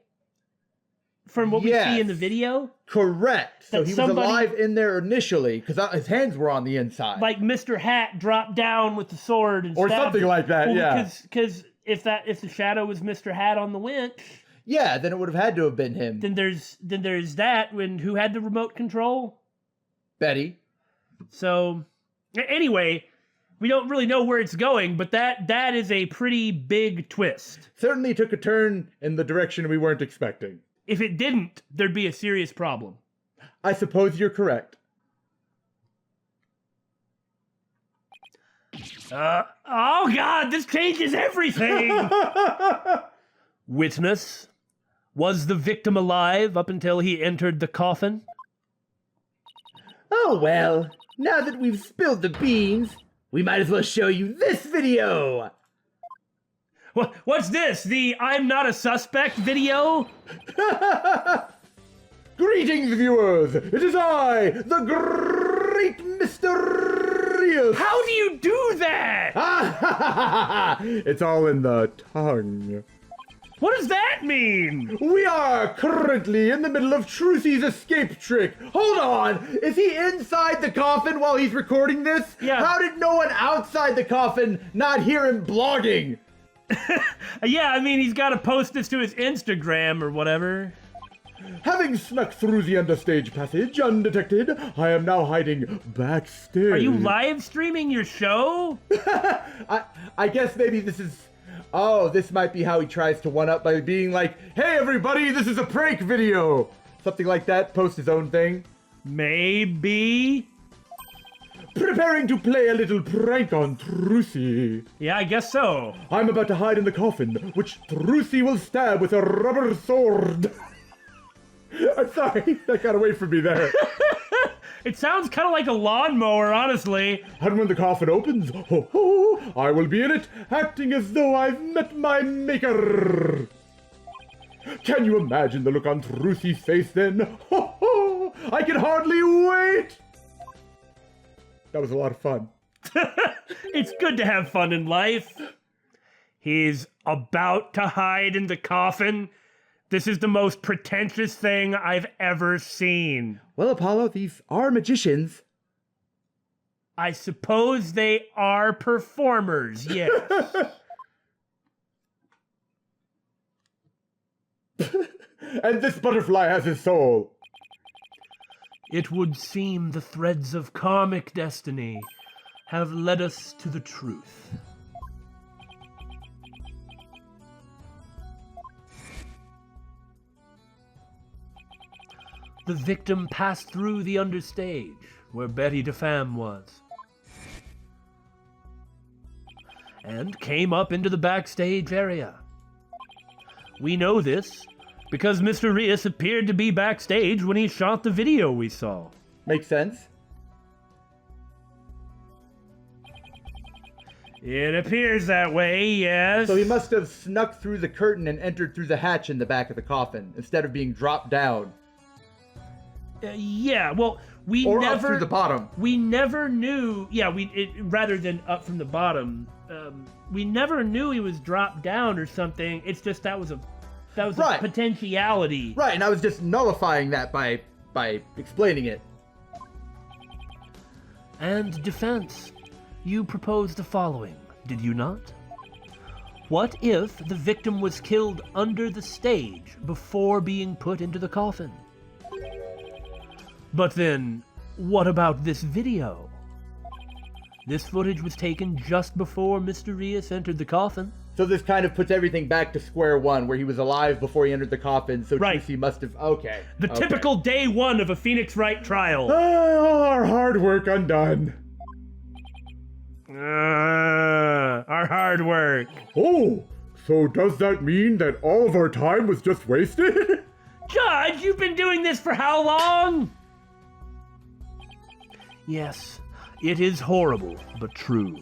Speaker 1: from what we see in
Speaker 3: Yes.
Speaker 1: the video?
Speaker 3: Correct. So
Speaker 1: That
Speaker 3: he
Speaker 1: somebody-
Speaker 3: was alive in there initially because his hands were on the inside.
Speaker 1: Like Mr. Hat dropped down with the sword and
Speaker 3: Or
Speaker 1: stabbed
Speaker 3: something
Speaker 1: him.
Speaker 3: like that, yeah.
Speaker 1: Because if the shadow was Mr. Hat on the winch,
Speaker 3: Yeah, then it would have had to have been him.
Speaker 1: then there's that when who had the remote control?
Speaker 3: Betty.
Speaker 1: So anyway, we don't really know where it's going, but that is a pretty big twist.
Speaker 2: Certainly took a turn in the direction we weren't expecting.
Speaker 1: If it didn't, there'd be a serious problem.
Speaker 2: I suppose you're correct.
Speaker 1: Oh God, this changes everything. Witness, was the victim alive up until he entered the coffin?
Speaker 3: Oh well, now that we've spilled the beans, we might as well show you this video.
Speaker 1: What's this? The I'm not a suspect video?
Speaker 2: Greetings, viewers! It is I, the great Mysterious!
Speaker 1: How do you do that?
Speaker 2: It's all in the tongue.
Speaker 1: What does that mean?
Speaker 2: We are currently in the middle of Trucy's escape trick. Hold on! Is he inside the coffin while he's recording this?
Speaker 1: Yeah.
Speaker 2: How did no one outside the coffin not hear him blogging?
Speaker 1: Yeah, I mean, he's got to post this to his Instagram or whatever.
Speaker 2: Having snuck through the understage passage undetected, I am now hiding backstage.
Speaker 1: Are you live streaming your show?
Speaker 2: I guess maybe this is... Oh, this might be how he tries to one-up by being like, hey everybody, this is a prank video! Something like that, post his own thing.
Speaker 1: Maybe.
Speaker 2: Preparing to play a little prank on Trucy.
Speaker 1: Yeah, I guess so.
Speaker 2: I'm about to hide in the coffin, which Trucy will stab with a rubber sword. I'm sorry, that got away from me there.
Speaker 1: It sounds kind of like a lawnmower, honestly.
Speaker 2: And when the coffin opens, ho ho, I will be in it, acting as though I've met my maker. Can you imagine the look on Trucy's face then? Ho ho, I can hardly wait. That was a lot of fun.
Speaker 1: It's good to have fun in life. He's about to hide in the coffin. This is the most pretentious thing I've ever seen.
Speaker 3: Well, Apollo, these are magicians.
Speaker 1: I suppose they are performers, yes.
Speaker 2: And this butterfly has his soul.
Speaker 1: It would seem the threads of karmic destiny have led us to the truth. The victim passed through the understage, where Betty DeFam was, and came up into the backstage area. We know this because Mr. Rios appeared to be backstage when he shot the video we saw.
Speaker 3: Makes sense.
Speaker 1: It appears that way, yes.
Speaker 3: So he must have snuck through the curtain and entered through the hatch in the back of the coffin, instead of being dropped down.
Speaker 1: Yeah, well, we
Speaker 3: Or
Speaker 1: never...
Speaker 3: up through the bottom.
Speaker 1: We never knew... Yeah, rather than up from the bottom, we never knew he was dropped down or something. It's just that was a
Speaker 3: Right.
Speaker 1: potentiality.
Speaker 3: Right, and I was just nullifying that by explaining it.
Speaker 1: And defense, you proposed the following, did you not? What if the victim was killed under the stage before being put into the coffin? But then, what about this video? This footage was taken just before Mr. Rios entered the coffin.
Speaker 3: So this kind of puts everything back to square one, where he was alive before he entered the coffin, so
Speaker 1: Right.
Speaker 3: Trucy must have... Okay.
Speaker 1: The
Speaker 3: okay.
Speaker 1: typical day one of a Phoenix Wright trial.
Speaker 2: All our hard work undone.
Speaker 1: Our hard work.
Speaker 2: Oh, so does that mean that all of our time was just wasted?
Speaker 1: Judge, you've been doing this for how long? Yes, it is horrible, but true.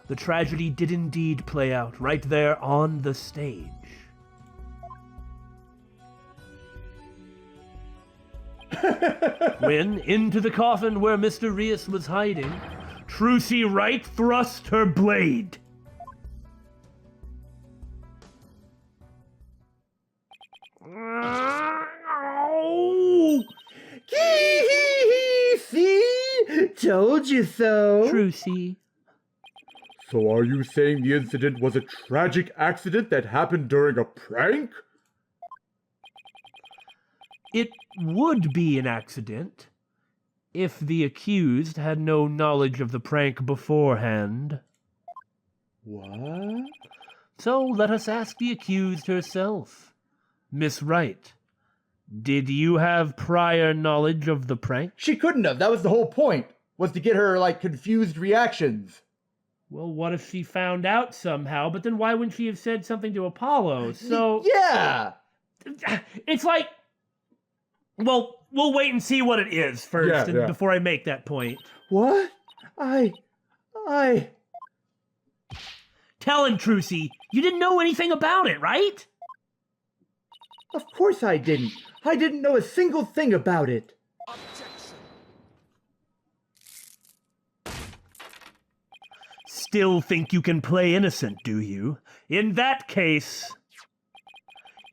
Speaker 1: The tragedy did indeed play out right there on the stage. When, into the coffin where Mr. Rios was hiding, Trucy Wright thrust her blade.
Speaker 3: Told you so.
Speaker 1: Trucy.
Speaker 2: So are you saying the incident was a tragic accident that happened during a prank?
Speaker 1: It would be an accident if the accused had no knowledge of the prank beforehand.
Speaker 2: What?
Speaker 1: So let us ask the accused herself. Miss Wright, did you have prior knowledge of the prank?
Speaker 3: She couldn't have. That was the whole point, was to get her, confused reactions.
Speaker 1: Well, what if she found out somehow? But then why wouldn't she have said something to Apollo? So
Speaker 3: Yeah!
Speaker 1: it's like, well, we'll wait and see what it is first
Speaker 2: Yeah.
Speaker 1: before I make that point.
Speaker 3: What? I...
Speaker 1: Tell him, Trucy, you didn't know anything about it, right?
Speaker 3: Of course I didn't. I didn't know a single thing about it.
Speaker 4: Objection.
Speaker 1: Still think you can play innocent, do you? In that case,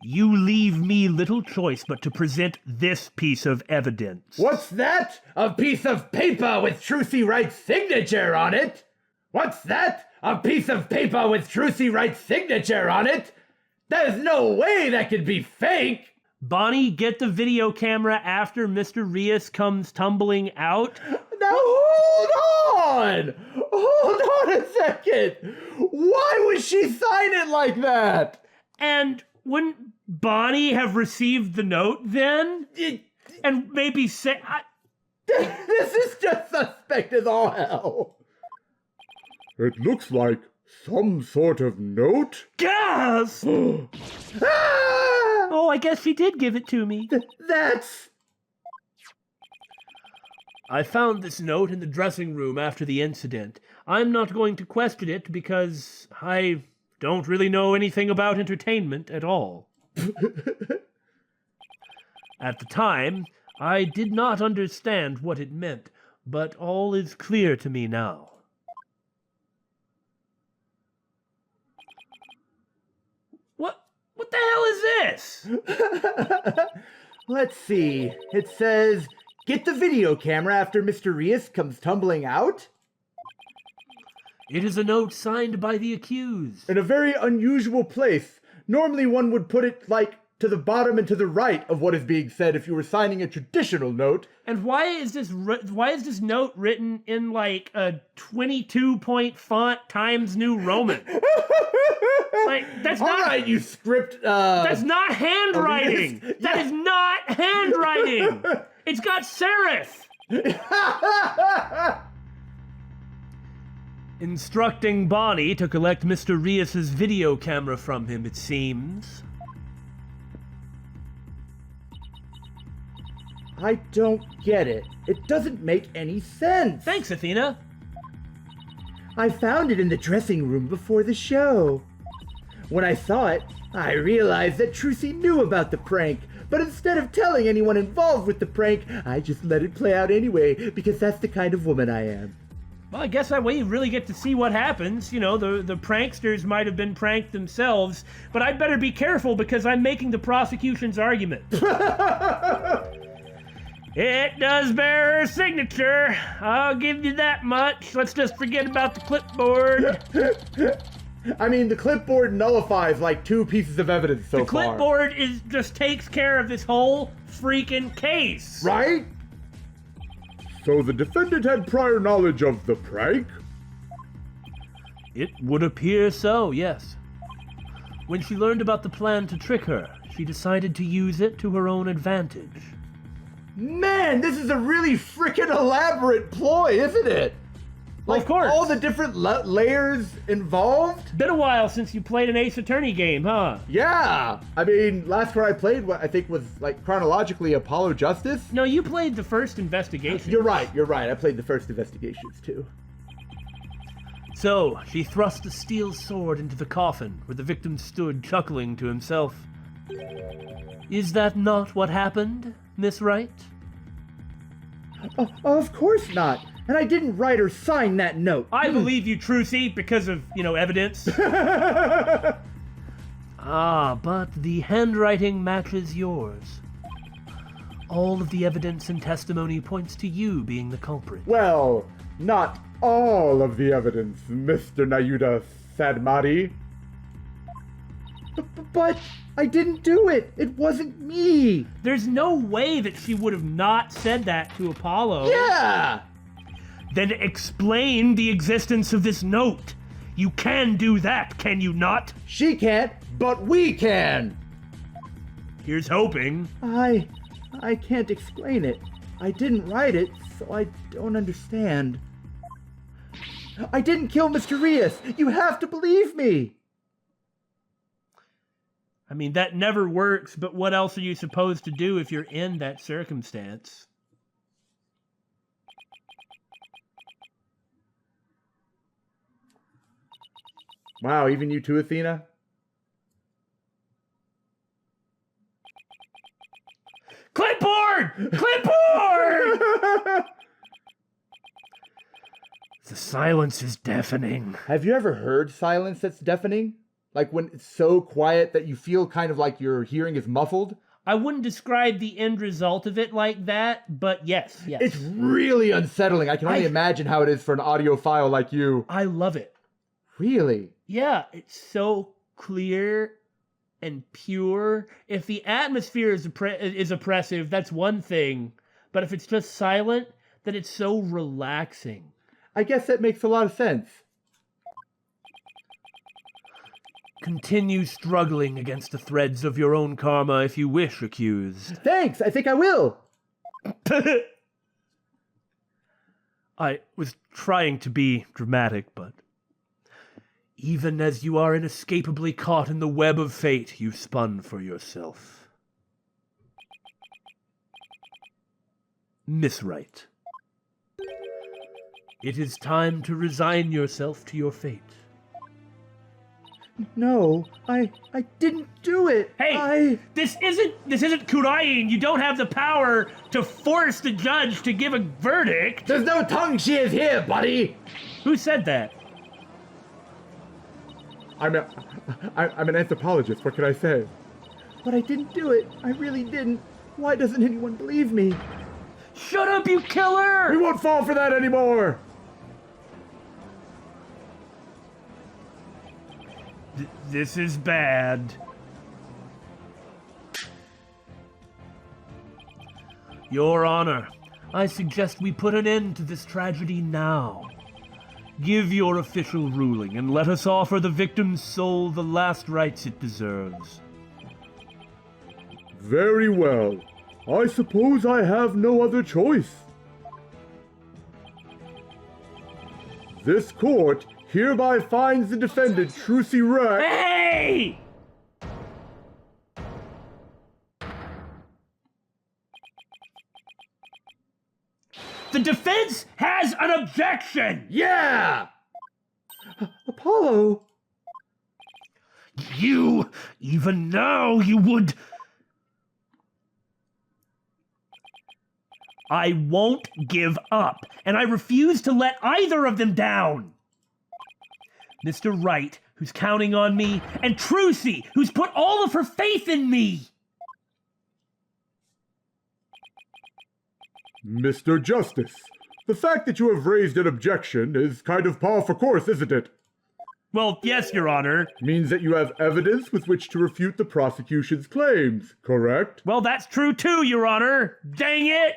Speaker 1: you leave me little choice but to present this piece of evidence.
Speaker 3: What's that? A piece of paper with Trucy Wright's signature on it? What's that? A piece of paper with Trucy Wright's signature on it? There's no way that could be fake!
Speaker 1: Bonnie, get the video camera after Mr. Rios comes tumbling out.
Speaker 3: Now hold on! Hold on a second! Why would she sign it like that?
Speaker 1: And wouldn't Bonnie have received the note then? And maybe say...
Speaker 3: This is just suspect as all hell.
Speaker 2: It looks like some sort of note?
Speaker 1: Gas!
Speaker 3: Ah!
Speaker 1: Oh, I guess she did give it to me.
Speaker 3: That's...
Speaker 1: I found this note in the dressing room after the incident. I'm not going to question it because I don't really know anything about entertainment at all. At the time, I did not understand what it meant, but all is clear to me now. What the hell is this?
Speaker 3: Let's see. It says, get the video camera after Mr. Rios comes tumbling out?
Speaker 1: It is a note signed by the accused.
Speaker 3: In a very unusual place. Normally one would put it, to the bottom and to the right of what is being said if you were signing a traditional note.
Speaker 1: And why is this note written in a 22-point font Times New Roman? That's
Speaker 3: All
Speaker 1: not
Speaker 3: right, you script.
Speaker 1: That's not handwriting. That is not handwriting. It's got serif. Instructing Bonnie to collect Mr. Rios's video camera from him, it seems.
Speaker 3: I don't get it. It doesn't make any sense.
Speaker 1: Thanks, Athena.
Speaker 3: I found it in the dressing room before the show. When I saw it, I realized that Trucy knew about the prank, but instead of telling anyone involved with the prank, I just let it play out anyway, because that's the kind of woman I am.
Speaker 1: Well, I guess that way you really get to see what happens. You know, the pranksters might have been pranked themselves, but I'd better be careful because I'm making the prosecution's argument. It does bear her signature. I'll give you that much. Let's just forget about the clipboard.
Speaker 3: I mean, the clipboard nullifies 2 pieces of evidence so
Speaker 1: The
Speaker 3: far.
Speaker 1: clipboard just takes care of this whole freaking case.
Speaker 3: Right?
Speaker 2: So the defendant had prior knowledge of the prank?
Speaker 1: It would appear so, yes. When she learned about the plan to trick her, she decided to use it to her own advantage.
Speaker 3: Man, this is a really freaking elaborate ploy, isn't it?
Speaker 1: Well, of course.
Speaker 3: All the different layers involved?
Speaker 1: Been a while since you played an Ace Attorney game, huh?
Speaker 3: Yeah. I mean, last one I played, I think was chronologically Apollo Justice.
Speaker 1: No, you played the first investigation.
Speaker 3: You're right. I played the first investigations too.
Speaker 1: So, she thrust a steel sword into the coffin where the victim stood chuckling to himself. Is that not what happened, Miss Wright?
Speaker 3: Of course not. And I didn't write or sign that note.
Speaker 1: I believe you, Trucy, because of, evidence. But the handwriting matches yours. All of the evidence and testimony points to you being the culprit.
Speaker 2: Well, not all of the evidence, Mr. Nayuda Sadmari.
Speaker 3: But I didn't do it. It wasn't me.
Speaker 1: There's no way that she would have not said that to Apollo.
Speaker 3: Yeah.
Speaker 1: Then explain the existence of this note. You can do that, can you not?
Speaker 3: She can't, but we can.
Speaker 1: Here's hoping.
Speaker 3: I can't explain it. I didn't write it, so I don't understand. I didn't kill Mr. Rios. You have to believe me.
Speaker 1: I mean, that never works, but what else are you supposed to do if you're in that circumstance?
Speaker 2: Wow, even you too, Athena?
Speaker 1: Clipboard! Clipboard! The silence is deafening.
Speaker 2: Have you ever heard silence that's deafening? Like when it's so quiet that you feel kind of like your hearing is muffled?
Speaker 1: I wouldn't describe the end result of it like that, but yes.
Speaker 2: It's really unsettling. I can only imagine how it is for an audiophile like you.
Speaker 1: I love it.
Speaker 2: Really?
Speaker 1: Yeah, it's so clear and pure. If the atmosphere is oppressive, that's one thing. But if it's just silent, then it's so relaxing.
Speaker 2: I guess that makes a lot of sense.
Speaker 1: Continue struggling against the threads of your own karma if you wish, accused.
Speaker 2: Thanks, I think I will.
Speaker 1: I was trying to be dramatic, but even as you are inescapably caught in the web of fate you spun for yourself. Miss Wright, it is time to resign yourself to your fate.
Speaker 3: No, I didn't do it.
Speaker 1: Hey, this isn't Kurain. You don't have the power to force the judge to give a verdict.
Speaker 3: There's no tongue she is here, buddy.
Speaker 1: Who said that?
Speaker 2: I'm an anthropologist. What can I say?
Speaker 3: But I didn't do it. I really didn't. Why doesn't anyone believe me?
Speaker 1: Shut up, you killer!
Speaker 2: We won't fall for that anymore.
Speaker 1: This is bad. Your Honor, I suggest we put an end to this tragedy now. Give your official ruling and let us offer the victim's soul the last rites it deserves.
Speaker 2: Very well. I suppose I have no other choice. This court hereby finds the defendant, Trucy Wright.
Speaker 1: Hey! The defense has an objection!
Speaker 3: Yeah! Apollo!
Speaker 1: You, even now, you would... I won't give up, and I refuse to let either of them down. Mr. Wright, who's counting on me, and Trucy, who's put all of her faith in me.
Speaker 2: Mr. Justice, the fact that you have raised an objection is kind of par for course, isn't it?
Speaker 1: Well, yes, Your Honor.
Speaker 2: Means that you have evidence with which to refute the prosecution's claims, correct?
Speaker 1: Well, that's true too, Your Honor. Dang it!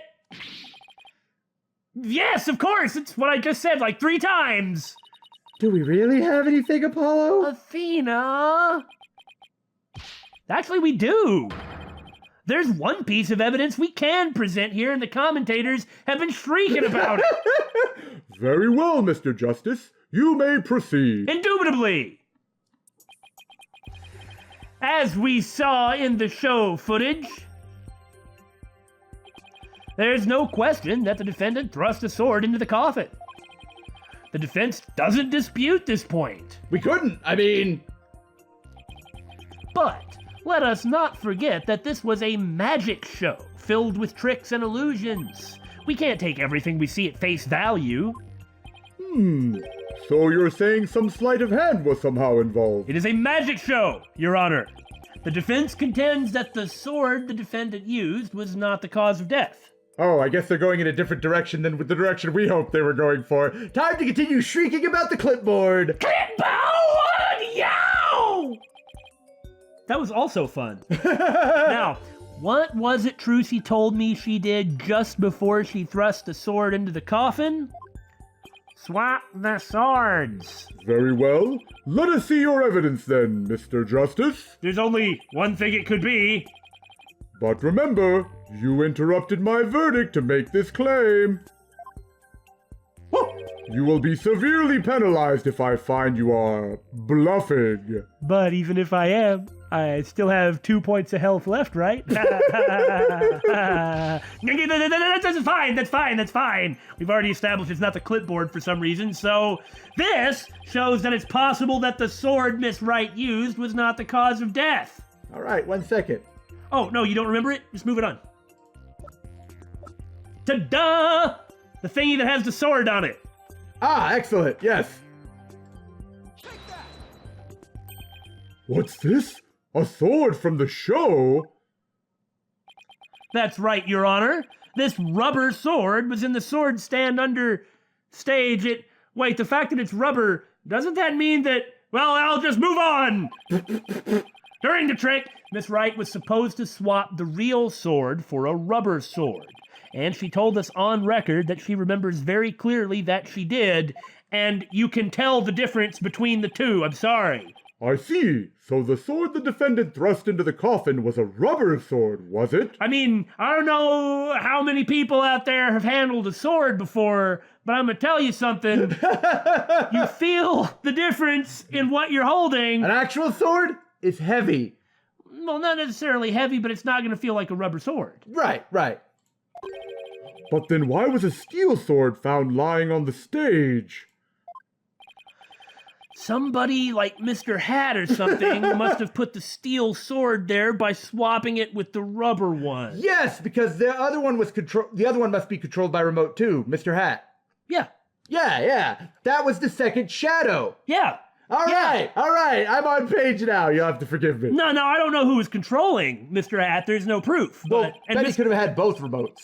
Speaker 1: Yes, of course, it's what I just said like 3 times.
Speaker 3: Do we really have anything, Apollo?
Speaker 1: Athena! Actually, we do. There's one piece of evidence we can present here, and the commentators have been shrieking about it.
Speaker 2: Very well, Mr. Justice. You may proceed.
Speaker 1: Indubitably. As we saw in the show footage, there's no question that the defendant thrust a sword into the coffin. The defense doesn't dispute this point.
Speaker 3: We couldn't. I mean...
Speaker 1: But let us not forget that this was a magic show filled with tricks and illusions. We can't take everything we see at face value.
Speaker 2: So you're saying some sleight of hand was somehow involved?
Speaker 1: It is a magic show, Your Honor. The defense contends that the sword the defendant used was not the cause of death.
Speaker 2: Oh, I guess they're going in a different direction than with the direction we hoped they were going for.
Speaker 3: Time to continue shrieking about the clipboard.
Speaker 1: Clipboard! Yow! That was also fun. Now, what was it Trucy told me she did just before she thrust the sword into the coffin? Swap the swords.
Speaker 2: Very well. Let us see your evidence then, Mr. Justice.
Speaker 1: There's only one thing it could be.
Speaker 2: But remember, you interrupted my verdict to make this claim. You will be severely penalized if I find you are bluffing.
Speaker 1: But even if I am, I still have 2 points of health left, right? That's fine. We've already established it's not the clipboard for some reason, so this shows that it's possible that the sword Miss Wright used was not the cause of death.
Speaker 3: All right, 1 second.
Speaker 1: Oh, no, you don't remember it? Just move it on. Ta-da! The thingy that has the sword on it.
Speaker 3: Ah, excellent, yes.
Speaker 4: Take that!
Speaker 2: What's this? A sword from the show?
Speaker 1: That's right, Your Honor. This rubber sword was in the sword stand under stage. Wait, the fact that it's rubber, doesn't that mean that, well, I'll just move on. During the trick, Miss Wright was supposed to swap the real sword for a rubber sword. And she told us on record that she remembers very clearly that she did, and you can tell the difference between the two. I'm sorry.
Speaker 2: I see. So the sword the defendant thrust into the coffin was a rubber sword, was it?
Speaker 1: I mean, I don't know how many people out there have handled a sword before, but I'm gonna tell you something. You feel the difference in what you're holding.
Speaker 3: An actual sword is heavy.
Speaker 1: Well, not necessarily heavy, but it's not gonna feel like a rubber sword.
Speaker 3: Right.
Speaker 2: But then why was a steel sword found lying on the stage?
Speaker 1: Somebody like Mr. Hat or something must have put the steel sword there by swapping it with the rubber one.
Speaker 3: Yes, because the other one must be controlled by remote too, Mr. Hat.
Speaker 1: Yeah.
Speaker 3: Yeah. That was the second shadow.
Speaker 1: Yeah.
Speaker 3: All right. I'm on page now. You'll have to forgive me.
Speaker 1: No, I don't know who was controlling Mr. Hat. There's no proof.
Speaker 3: Well, Betty could have had both remotes.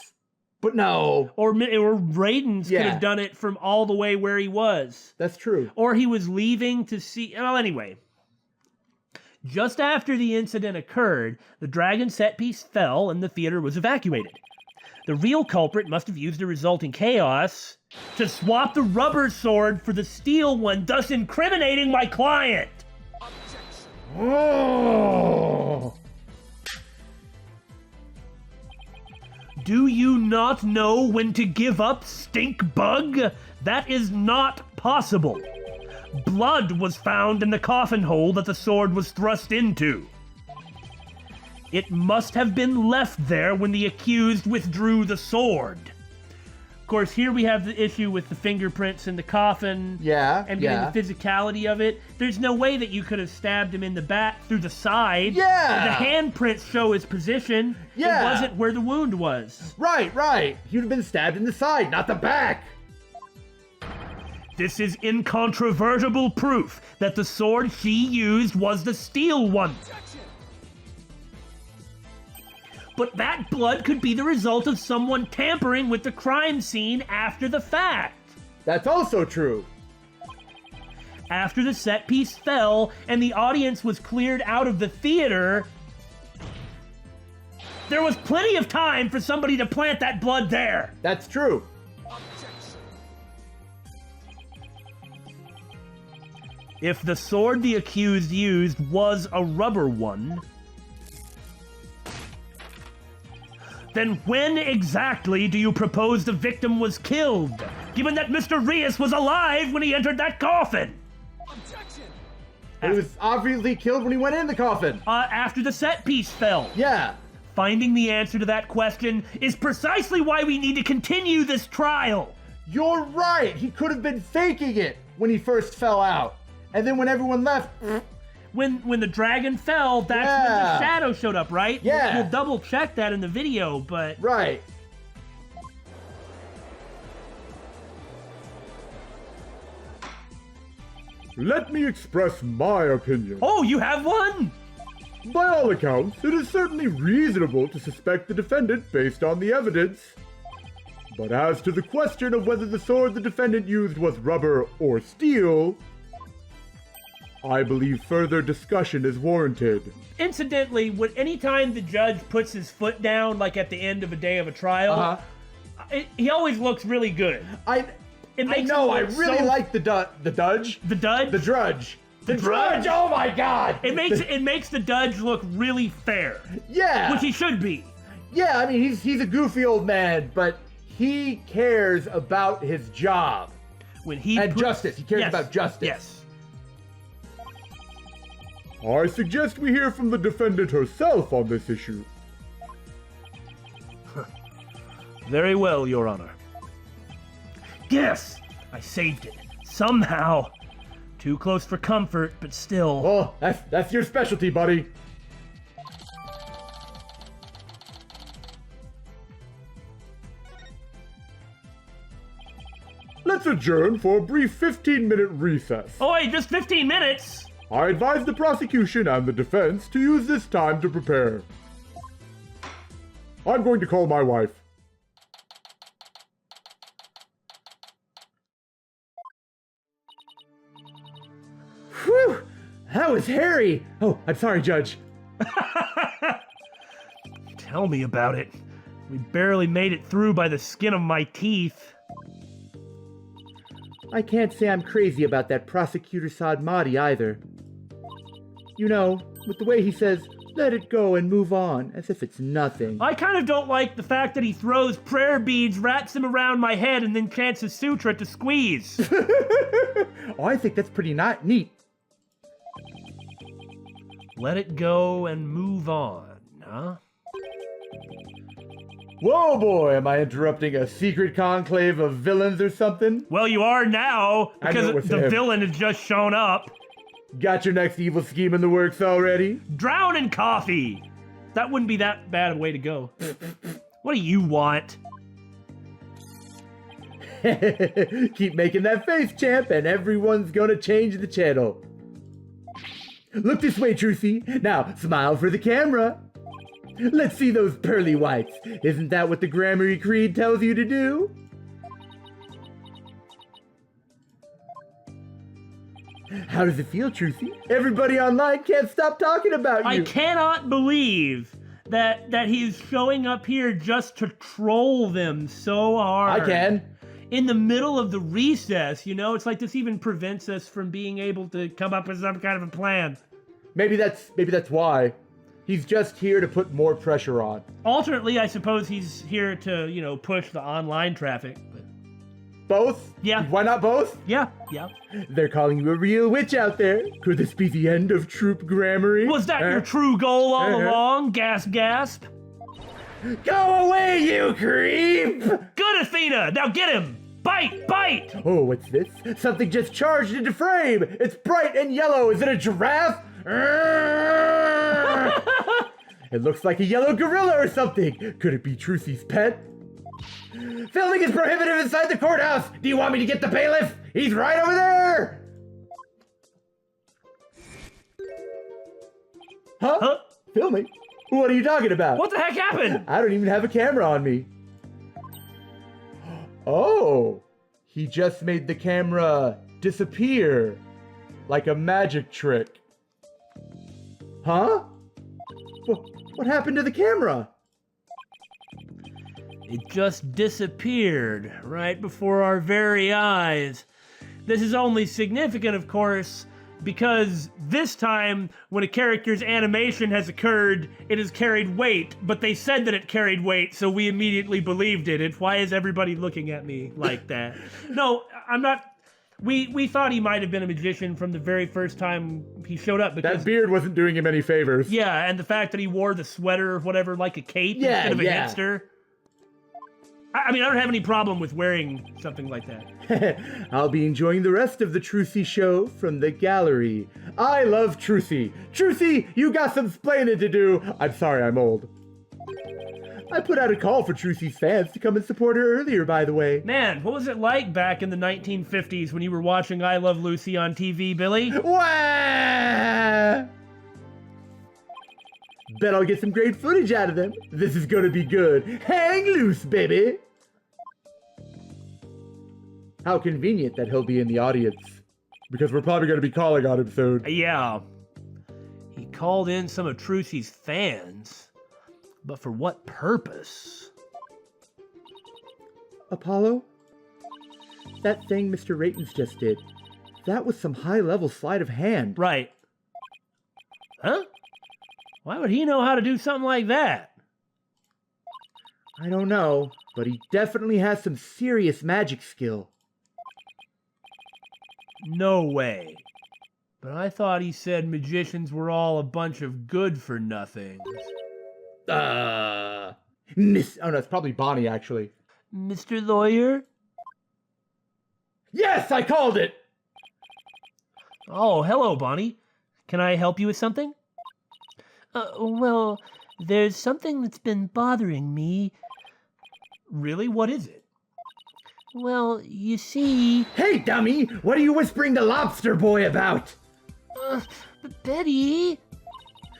Speaker 3: But no.
Speaker 1: Or Raiden's could
Speaker 3: Yeah.
Speaker 1: have done it from all the way where he was.
Speaker 3: That's true.
Speaker 1: Or he was leaving to see... Well, anyway. Just after the incident occurred, the dragon set piece fell and the theater was evacuated. The real culprit must have used the resulting chaos to swap the rubber sword for the steel one, thus incriminating my client.
Speaker 4: Objection!
Speaker 3: Oh.
Speaker 1: Do you not know when to give up, stink bug? That is not possible. Blood was found in the coffin hole that the sword was thrust into. It must have been left there when the accused withdrew the sword. Of course, here we have the issue with the fingerprints in the coffin.
Speaker 3: Yeah,
Speaker 1: And getting the physicality of it. There's no way that you could have stabbed him in the back through the side.
Speaker 3: Yeah.
Speaker 1: The handprints show his position.
Speaker 3: Yeah.
Speaker 1: It wasn't where the wound was.
Speaker 3: Right. You'd have been stabbed in the side, not the back.
Speaker 1: This is incontrovertible proof that the sword she used was the steel one.
Speaker 4: Objection!
Speaker 1: But that blood could be the result of someone tampering with the crime scene after the fact.
Speaker 3: That's also true.
Speaker 1: After the set piece fell and the audience was cleared out of the theater, there was plenty of time for somebody to plant that blood there.
Speaker 3: That's true.
Speaker 4: Objection!
Speaker 1: If the sword the accused used was a rubber one, then when exactly do you propose the victim was killed, given that Mr. Rios was alive when he entered that coffin?
Speaker 4: Objection!
Speaker 3: He was obviously killed when he went in the coffin.
Speaker 1: After the set piece fell.
Speaker 3: Yeah.
Speaker 1: Finding the answer to that question is precisely why we need to continue this trial.
Speaker 3: You're right. He could have been faking it when he first fell out. And then when everyone left...
Speaker 1: When the dragon fell, that's when
Speaker 3: Yeah.
Speaker 1: the shadow showed up, right?
Speaker 3: Yeah.
Speaker 1: We'll double check that in the video, but...
Speaker 3: Right.
Speaker 2: Let me express my opinion.
Speaker 1: Oh, you have one?
Speaker 2: By all accounts, it is certainly reasonable to suspect the defendant based on the evidence. But as to the question of whether the sword the defendant used was rubber or steel, I believe further discussion is warranted.
Speaker 1: Incidentally, anytime the judge puts his foot down, like at the end of a day of a trial, he always looks really good.
Speaker 3: I
Speaker 1: makes
Speaker 3: know,
Speaker 1: him
Speaker 3: I
Speaker 1: look
Speaker 3: really
Speaker 1: so-
Speaker 3: like the Dudge.
Speaker 1: The Dudge?
Speaker 3: The Drudge. The
Speaker 1: Drudge?
Speaker 3: Drudge, oh my god!
Speaker 1: It makes the Dudge look really fair,
Speaker 3: Yeah!
Speaker 1: which he should be.
Speaker 3: Yeah, I mean, he's a goofy old man, but he cares about his job.
Speaker 1: When he
Speaker 3: And justice. He cares
Speaker 1: Yes,
Speaker 3: about justice.
Speaker 1: Yes.
Speaker 2: I suggest we hear from the defendant herself on this issue.
Speaker 1: Very well, Your Honor. Yes, I saved it. Somehow. Too close for comfort, but still.
Speaker 2: Oh, that's your specialty, buddy. Let's adjourn for a brief 15-minute recess.
Speaker 1: Oh, wait, just 15 minutes?
Speaker 2: I advise the prosecution and the defense to use this time to prepare. I'm going to call my wife.
Speaker 3: Whew! That was hairy! Oh, I'm sorry, Judge.
Speaker 1: Tell me about it. We barely made it through by the skin of my teeth.
Speaker 3: I can't say I'm crazy about that prosecutor Sadmati either. You know, with the way he says, let it go and move on, as if it's nothing.
Speaker 1: I kind of don't like the fact that he throws prayer beads, wraps them around my head, and then chants a sutra to squeeze.
Speaker 3: Oh, I think that's pretty neat.
Speaker 1: Let it go and move on, huh?
Speaker 3: Whoa, boy, am I interrupting a secret conclave of villains or something?
Speaker 1: Well, you are now,
Speaker 3: I know it
Speaker 1: because
Speaker 3: was
Speaker 1: the
Speaker 3: him.
Speaker 1: villain has just shown up.
Speaker 3: Got your next evil scheme in the works already?
Speaker 1: Drown in coffee. That wouldn't be that bad a way to go. What do you want?
Speaker 3: Keep making that face, champ, and everyone's gonna change the channel. Look this way, Trucy. Now, smile for the camera. Let's see those pearly whites. Isn't that what the Grammary Creed tells you to do? How does it feel, Trucy? Everybody online can't stop talking about you.
Speaker 1: I cannot believe that he's showing up here just to troll them so hard.
Speaker 3: I can.
Speaker 1: In the middle of the recess, you know? It's like this even prevents us from being able to come up with some kind of a plan.
Speaker 3: Maybe that's why. He's just here to put more pressure on.
Speaker 1: Alternately, I suppose he's here to, you know, push the online traffic. But
Speaker 3: Both?
Speaker 1: Yeah.
Speaker 3: Why not both?
Speaker 1: yeah.
Speaker 3: They're calling you a real witch out there. Could this be the end of Troop Grammary?
Speaker 1: Was that your true goal all
Speaker 3: Uh-huh.
Speaker 1: along? Gasp.
Speaker 3: Go away, you creep!
Speaker 1: Good, Athena! Now get him! Bite!
Speaker 3: Oh, what's this? Something just charged into frame! It's bright and yellow! Is it a giraffe? It looks like a yellow gorilla or something! Could it be Trucy's pet? Filming is prohibited inside the courthouse! Do you want me to get the bailiff? He's right over there! Huh? Filming? What are you talking about?
Speaker 1: What the heck happened?
Speaker 3: I don't even have a camera on me. Oh, he just made the camera disappear like a magic trick. Huh? What happened to the camera?
Speaker 1: It just disappeared right before our very eyes. This is only significant, of course, because this time, when a character's animation has occurred, it has carried weight, but they said that it carried weight, so we immediately believed it. It's why is everybody looking at me like that? No, I'm not. We thought he might have been a magician from the very first time he showed up. Because,
Speaker 2: That beard wasn't doing him any favors.
Speaker 1: yeah, and the fact that he wore the sweater or whatever like a cape
Speaker 3: Yeah,
Speaker 1: instead of a
Speaker 3: yeah.
Speaker 1: hipster. I mean, I don't have any problem with wearing something like that.
Speaker 3: I'll be enjoying the rest of the Trucy show from the gallery. I love Trucy. Trucy, you got some splaining to do. I'm sorry, I'm old. I put out a call for Trucy's fans to come and support her earlier, by the way.
Speaker 1: Man, what was it like back in the 1950s when you were watching I Love Lucy on TV, Billy?
Speaker 3: Wah! Bet I'll get some great footage out of them. This is gonna be good. Hang loose, baby! How convenient that he'll be in the audience.
Speaker 2: Because we're probably going to be calling on him soon.
Speaker 1: Yeah. He called in some of Trucy's fans. But for what purpose?
Speaker 3: Apollo? That thing Mr. Raytons just did, that was some high-level sleight of hand.
Speaker 1: Right. Huh? Why would he know how to do something like that?
Speaker 3: I don't know, but he definitely has some serious magic skill.
Speaker 1: No way. But I thought he said magicians were all a bunch of good-for-nothings.
Speaker 3: Oh no, it's probably Bonnie, actually.
Speaker 1: Mr. Lawyer?
Speaker 3: Yes, I called it!
Speaker 1: Oh, hello, Bonnie. Can I help you with something? Well, there's something that's been bothering me. Really? What is it? Well, you see...
Speaker 3: Hey, dummy! What are you whispering to Lobster Boy about?
Speaker 1: Betty?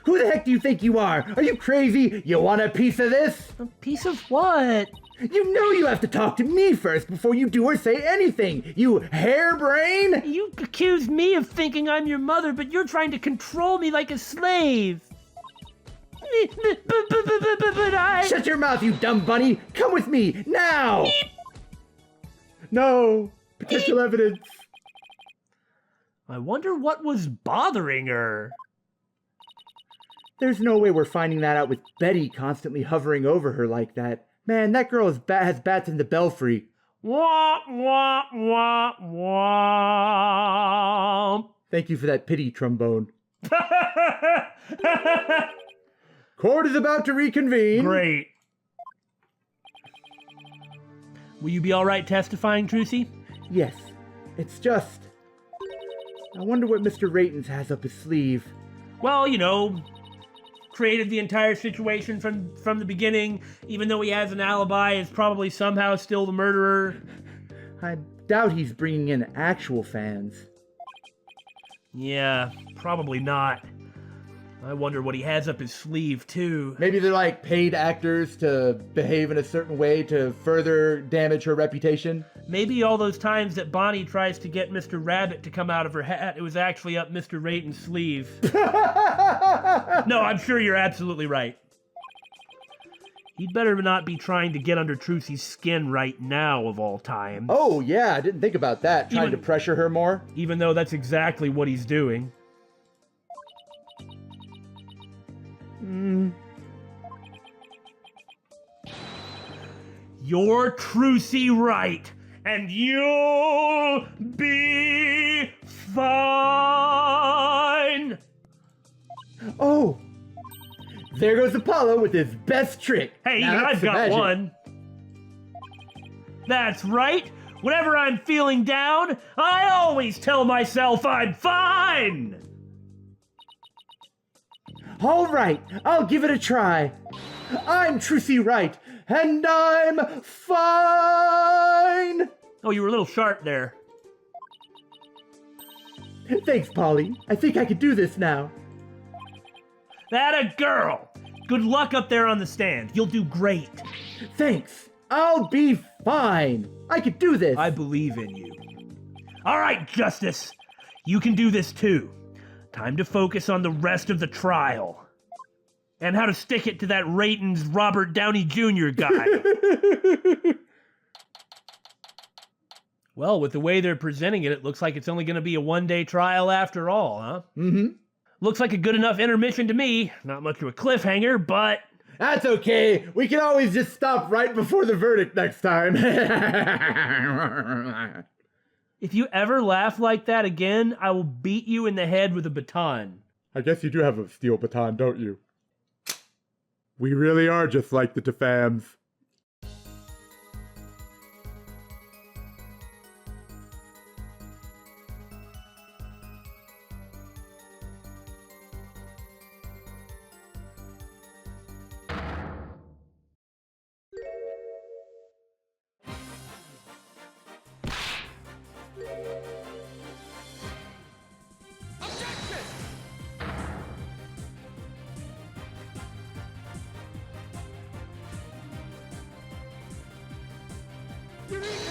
Speaker 3: Who the heck do you think you are? Are you crazy? You want a piece of this?
Speaker 1: A piece of what?
Speaker 3: You know you have to talk to me first before you do or say anything, you harebrain!
Speaker 1: You accuse me of thinking I'm your mother, but you're trying to control me like a slave. But I...
Speaker 3: Shut your mouth, you dumb bunny! Come with me, now!
Speaker 2: No! Potential evidence!
Speaker 1: I wonder what was bothering her.
Speaker 3: There's no way we're finding that out with Betty constantly hovering over her like that. Man, that girl has bats in the belfry.
Speaker 1: Wah, wah, wah, wah.
Speaker 3: Thank you for that pity trombone.
Speaker 2: Court is about to reconvene.
Speaker 1: Great. Will you be all right testifying, Trucy?
Speaker 3: Yes, it's just... I wonder what Mr. Raytons has up his sleeve.
Speaker 1: Well, you know, created the entire situation from the beginning, even though he has an alibi, is probably somehow still the murderer.
Speaker 3: I doubt he's bringing in actual fans.
Speaker 1: Yeah, probably not. I wonder what he has up his sleeve, too.
Speaker 3: Maybe they're like paid actors to behave in a certain way to further damage her reputation.
Speaker 1: Maybe all those times that Bonnie tries to get Mr. Rabbit to come out of her hat, it was actually up Mr. Rayton's sleeve. No, I'm sure you're absolutely right. He'd better not be trying to get under Trucy's skin right now, of all times.
Speaker 3: Oh, yeah, I didn't think about that. Trying to pressure her more.
Speaker 1: Even though that's exactly what he's doing. You're Trucy Wright, and you'll be fine.
Speaker 3: Oh, there goes Apollo with his best trick.
Speaker 1: Hey,
Speaker 3: Now
Speaker 1: even
Speaker 3: that's
Speaker 1: I've
Speaker 3: some
Speaker 1: got
Speaker 3: magic.
Speaker 1: one. That's right. Whenever I'm feeling down, I always tell myself I'm fine.
Speaker 3: All right, I'll give it a try. I'm Trucy Wright, and I'm fine.
Speaker 1: Oh, you were a little sharp there.
Speaker 3: Thanks, Polly. I think I could do this now.
Speaker 1: That a girl. Good luck up there on the stand. You'll do great.
Speaker 3: Thanks. I'll be fine. I could do this.
Speaker 1: I believe in you. All right, Justice. You can do this too. Time to focus on the rest of the trial. And how to stick it to that Rayton's Robert Downey Jr. guy. Well, with the way they're presenting it, it looks like it's only going to be a one-day trial after all, huh?
Speaker 3: Mm-hmm.
Speaker 1: Looks like a good enough intermission to me. Not much of a cliffhanger, but...
Speaker 3: That's okay. We can always just stop right before the verdict next time.
Speaker 1: If you ever laugh like that again, I will beat you in the head with a baton.
Speaker 2: I guess you do have a steel baton, don't you? We really are just like the Tefams.
Speaker 4: Victory